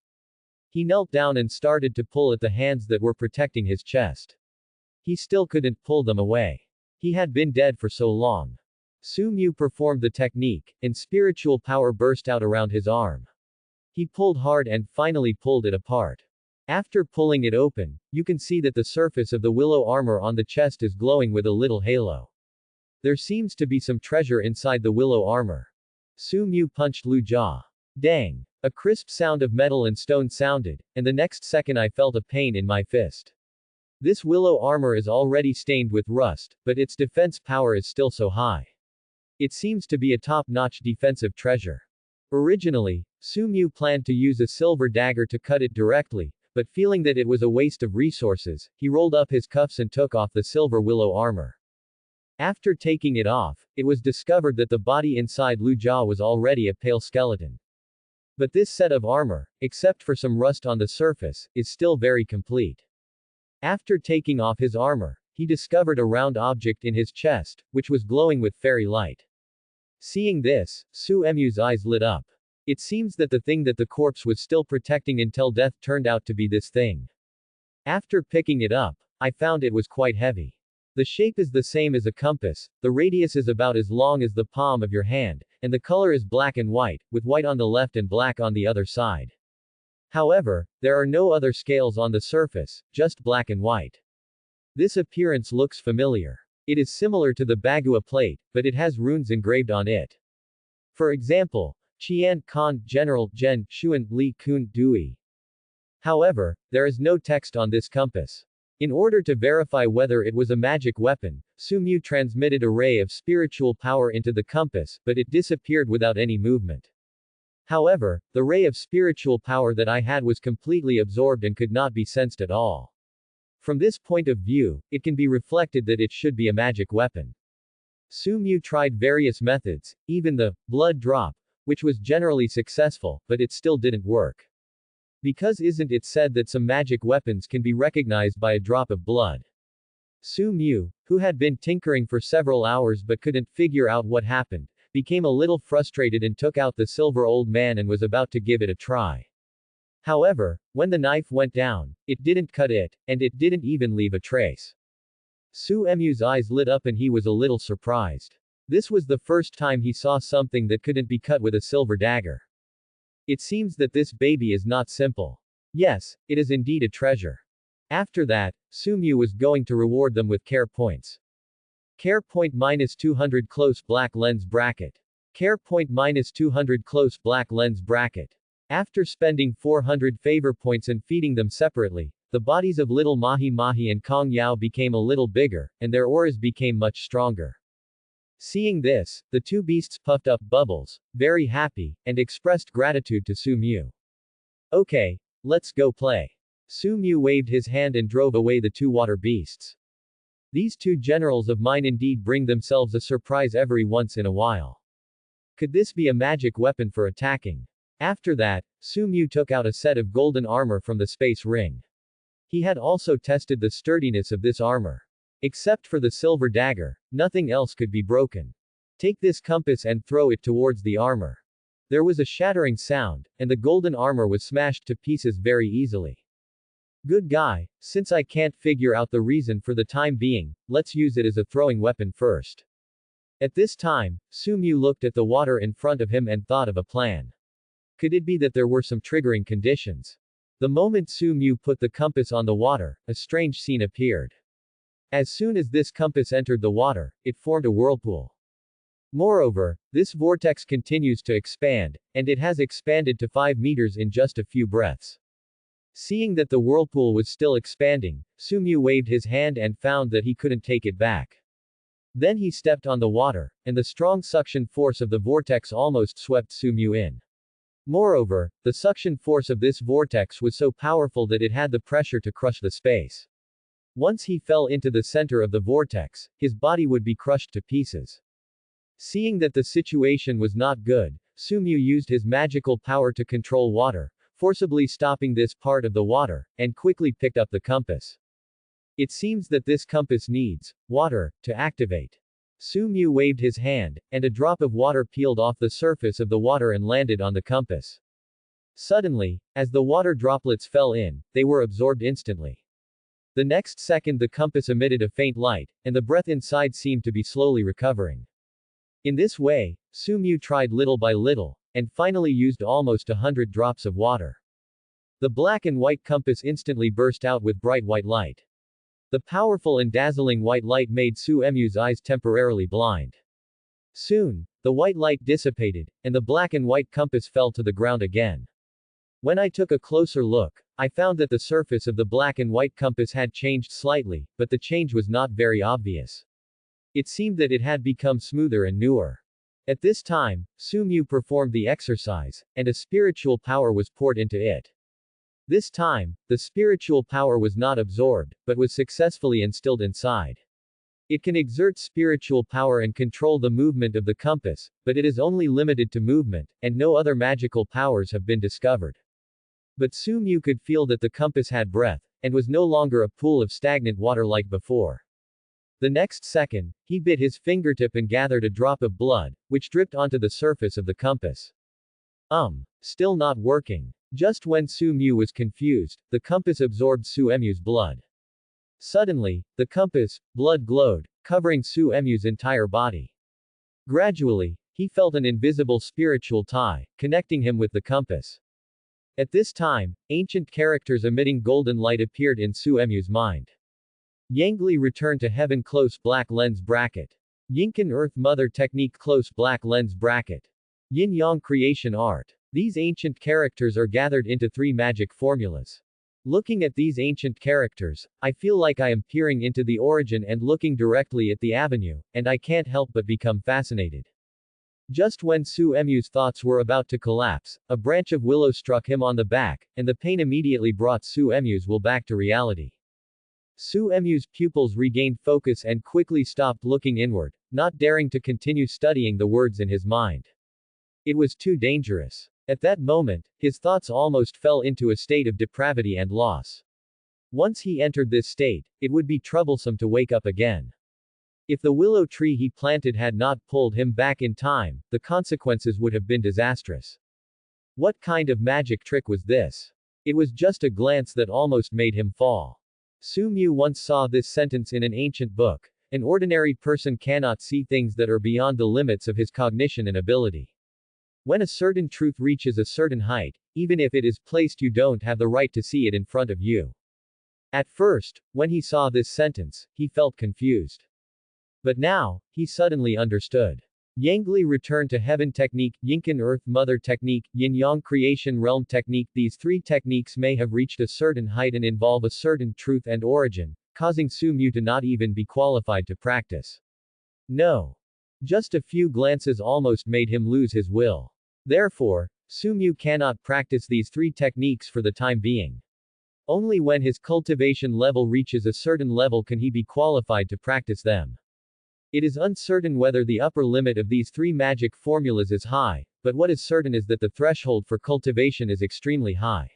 He knelt down and started to pull at the hands that were protecting his chest. He still couldn't pull them away. He had been dead for so long. Su Mu performed the technique, and spiritual power burst out around his arm. He pulled hard and finally pulled it apart. After pulling it open, you can see that the surface of the willow armor on the chest is glowing with a little halo. There seems to be some treasure inside the willow armor. Su Mu punched Lu Jia. Dang! A crisp sound of metal and stone sounded, and the next second I felt a pain in my fist. This willow armor is already stained with rust, but its defense power is still so high. It seems to be a top-notch defensive treasure. Originally, Su Mu planned to use a silver dagger to cut it directly, but feeling that it was a waste of resources, he rolled up his cuffs and took off the silver willow armor. After taking it off, it was discovered that the body inside Lu Jia was already a pale skeleton. But this set of armor, except for some rust on the surface, is still very complete. After taking off his armor, he discovered a round object in his chest, which was glowing with fairy light. Seeing this, Su Emu's eyes lit up. It seems that the thing that the corpse was still protecting until death turned out to be this thing. After picking it up, I found it was quite heavy. The shape is the same as a compass, the radius is about as long as the palm of your hand, and the color is black and white, with white on the left and black on the other side. However, there are no other scales on the surface, just black and white. This appearance looks familiar. It is similar to the Bagua plate, but it has runes engraved on it. For example, Qian, Kan, General, Zhen, Xuan, Li, Kun, Dui. However, there is no text on this compass. In order to verify whether it was a magic weapon, Su Mu transmitted a ray of spiritual power into the compass, but it disappeared without any movement. However, the ray of spiritual power that I had was completely absorbed and could not be sensed at all. From this point of view, it can be reflected that it should be a magic weapon. Su Mu tried various methods, even the blood drop, which was generally successful, but it still didn't work. Because isn't it said that some magic weapons can be recognized by a drop of blood? Su Mu, who had been tinkering for several hours but couldn't figure out what happened, became a little frustrated and took out the silver old man and was about to give it a try. However, when the knife went down, it didn't cut it, and it didn't even leave a trace. Su Emu's eyes lit up and he was a little surprised. This was the first time he saw something that couldn't be cut with a silver dagger. It seems that this baby is not simple. Yes, it is indeed a treasure. After that, Su Mu was going to reward them with care points. Care point minus 200 close black lens bracket. Care point minus 200 close black lens bracket. After spending 400 favor points and feeding them separately, the bodies of little Mahi Mahi and Kong Yao became a little bigger, and their auras became much stronger. Seeing this, the two beasts puffed up bubbles, very happy, and expressed gratitude to Su Mu. Okay, let's go play. Su Mu waved his hand and drove away the two water beasts. These two generals of mine indeed bring themselves a surprise every once in a while. Could this be a magic weapon for attacking? After that, Su Mu took out a set of golden armor from the space ring. He had also tested the sturdiness of this armor. Except for the silver dagger, nothing else could be broken. Take this compass and throw it towards the armor. There was a shattering sound, and the golden armor was smashed to pieces very easily. Good guy, since I can't figure out the reason for the time being, let's use it as a throwing weapon first. At this time, Su Mu looked at the water in front of him and thought of a plan. Could it be that there were some triggering conditions? The moment Su Mu put the compass on the water, a strange scene appeared. As soon as this compass entered the water, it formed a whirlpool. Moreover, this vortex continues to expand, and it has expanded to 5 meters in just a few breaths. Seeing that the whirlpool was still expanding, Su Mu waved his hand and found that he couldn't take it back. Then he stepped on the water, and the strong suction force of the vortex almost swept Su Mu in. Moreover, the suction force of this vortex was so powerful that it had the pressure to crush the space. Once he fell into the center of the vortex, his body would be crushed to pieces. Seeing that the situation was not good, Su Mu used his magical power to control water, forcibly stopping this part of the water, and quickly picked up the compass. It seems that this compass needs water to activate. Su Mu waved his hand, and a drop of water peeled off the surface of the water and landed on the compass. Suddenly, as the water droplets fell in, they were absorbed instantly. The next second the compass emitted a faint light, and the breath inside seemed to be slowly recovering. In this way, Su Mu tried little by little, and finally used almost 100 drops of water. The black and white compass instantly burst out with bright white light. The powerful and dazzling white light made Su Emu's eyes temporarily blind. Soon, the white light dissipated, and the black and white compass fell to the ground again. When I took a closer look, I found that the surface of the black and white compass had changed slightly, but the change was not very obvious. It seemed that it had become smoother and newer. At this time, Su Mu performed the exercise, and a spiritual power was poured into it. This time, the spiritual power was not absorbed, but was successfully instilled inside. It can exert spiritual power and control the movement of the compass, but it is only limited to movement, and no other magical powers have been discovered. But Su Mu could feel that the compass had breath, and was no longer a pool of stagnant water like before. The next second, he bit his fingertip and gathered a drop of blood, which dripped onto the surface of the compass. Still not working. Just when Su Mu was confused, the compass absorbed Su Emu's blood. Suddenly, the compass, blood glowed, covering Su Emu's entire body. Gradually, he felt an invisible spiritual tie, connecting him with the compass. At this time, ancient characters emitting golden light appeared in Su Emu's mind. Yangli return to heaven close black lens bracket. Yinkan earth mother technique close black lens bracket. Yin yang creation art. These ancient characters are gathered into 3 magic formulas. Looking at these ancient characters, I feel like I am peering into the origin and looking directly at the avenue, and I can't help but become fascinated. Just when Su Emu's thoughts were about to collapse, a branch of willow struck him on the back, and the pain immediately brought Su Emu's will back to reality. Su Emu's pupils regained focus and quickly stopped looking inward, not daring to continue studying the words in his mind. It was too dangerous. At that moment, his thoughts almost fell into a state of depravity and loss. Once he entered this state, it would be troublesome to wake up again. If the willow tree he planted had not pulled him back in time, the consequences would have been disastrous. What kind of magic trick was this? It was just a glance that almost made him fall. Su Mu once saw this sentence in an ancient book: an ordinary person cannot see things that are beyond the limits of his cognition and ability. When a certain truth reaches a certain height, even if it is placed, you don't have the right to see it in front of you. At first, when he saw this sentence, he felt confused. But now, he suddenly understood. Yangli return to heaven technique, Yinkan earth mother technique, Yin yang creation realm technique. These 3 techniques may have reached a certain height and involve a certain truth and origin, causing Su Mu to not even be qualified to practice. No. Just a few glances almost made him lose his will. Therefore, Su Mu cannot practice these 3 techniques for the time being. Only when his cultivation level reaches a certain level can he be qualified to practice them. It is uncertain whether the upper limit of these 3 magic formulas is high, but what is certain is that the threshold for cultivation is extremely high.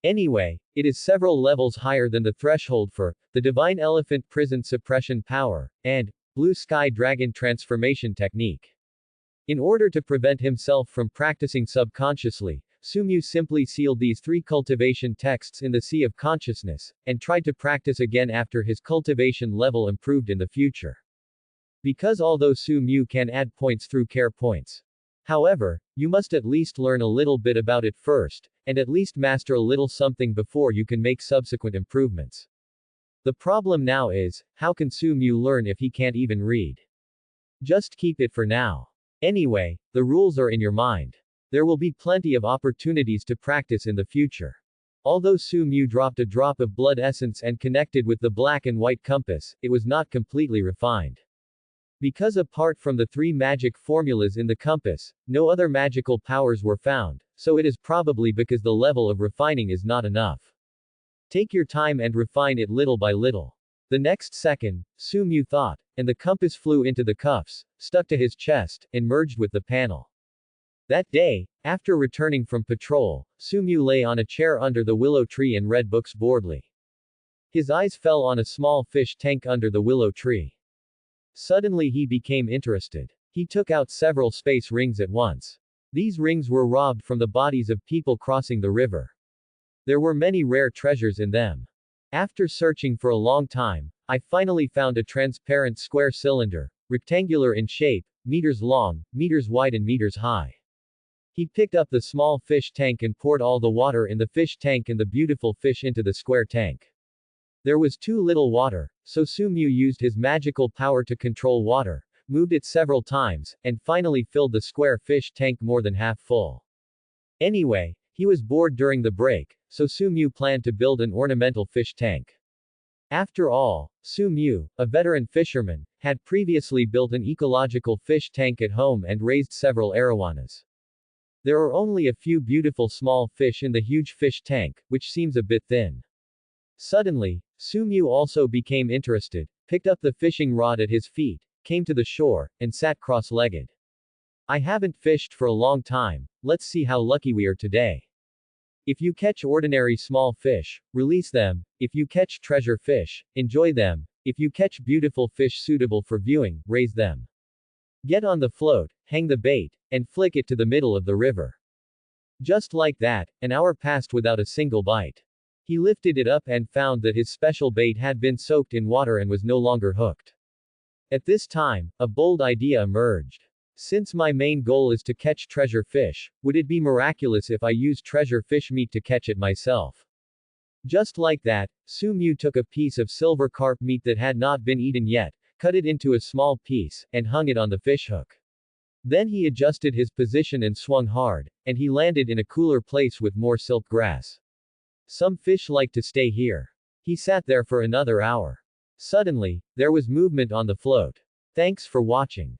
Anyway, it is several levels higher than the threshold for the Divine Elephant Prison Suppression Power and Blue Sky Dragon Transformation Technique. In order to prevent himself from practicing subconsciously, Su Mu simply sealed these 3 cultivation texts in the sea of consciousness, and tried to practice again after his cultivation level improved in the future. Because although Su Mu can add points through care points, however, you must at least learn a little bit about it first, and at least master a little something before you can make subsequent improvements. The problem now is, how can Su Mu learn if he can't even read? Just keep it for now. Anyway, the rules are in your mind. There will be plenty of opportunities to practice in the future. Although Su Mu dropped a drop of blood essence and connected with the black and white compass, it was not completely refined. Because apart from the 3 magic formulas in the compass, no other magical powers were found, so it is probably because the level of refining is not enough. Take your time and refine it little by little. The next second, Su Mu thought, and the compass flew into the cuffs, stuck to his chest, and merged with the panel. That day, after returning from patrol, Su Mu lay on a chair under the willow tree and read books boredly. His eyes fell on a small fish tank under the willow tree. Suddenly he became interested. He took out several space rings at once. These rings were robbed from the bodies of people crossing the river. There were many rare treasures in them. After searching for a long time, I finally found a transparent square cylinder, rectangular in shape, meters long, meters wide and meters high. He picked up the small fish tank and poured all the water in the fish tank and the beautiful fish into the square tank. There was too little water, so Su Mu used his magical power to control water, moved it several times, and finally filled the square fish tank more than half full. Anyway, he was bored during the break, so Su Mu planned to build an ornamental fish tank. After all, Su Mu, a veteran fisherman, had previously built an ecological fish tank at home and raised several arowanas. There are only a few beautiful small fish in the huge fish tank, which seems a bit thin. Suddenly, Su Mu also became interested, picked up the fishing rod at his feet, came to the shore, and sat cross-legged. I haven't fished for a long time, let's see how lucky we are today. If you catch ordinary small fish, release them. If you catch treasure fish, enjoy them. If you catch beautiful fish suitable for viewing, raise them. Get on the float, hang the bait, and flick it to the middle of the river. Just like that, an hour passed without a single bite. He lifted it up and found that his special bait had been soaked in water and was no longer hooked. At this time, a bold idea emerged. Since my main goal is to catch treasure fish, would it be miraculous if I use treasure fish meat to catch it myself? Just like that, Su Mu took a piece of silver carp meat that had not been eaten yet, cut it into a small piece, and hung it on the fishhook. Then he adjusted his position and swung hard, and he landed in a cooler place with more silk grass. Some fish like to stay here. He sat there for another hour. Suddenly, there was movement on the float. Thanks for watching.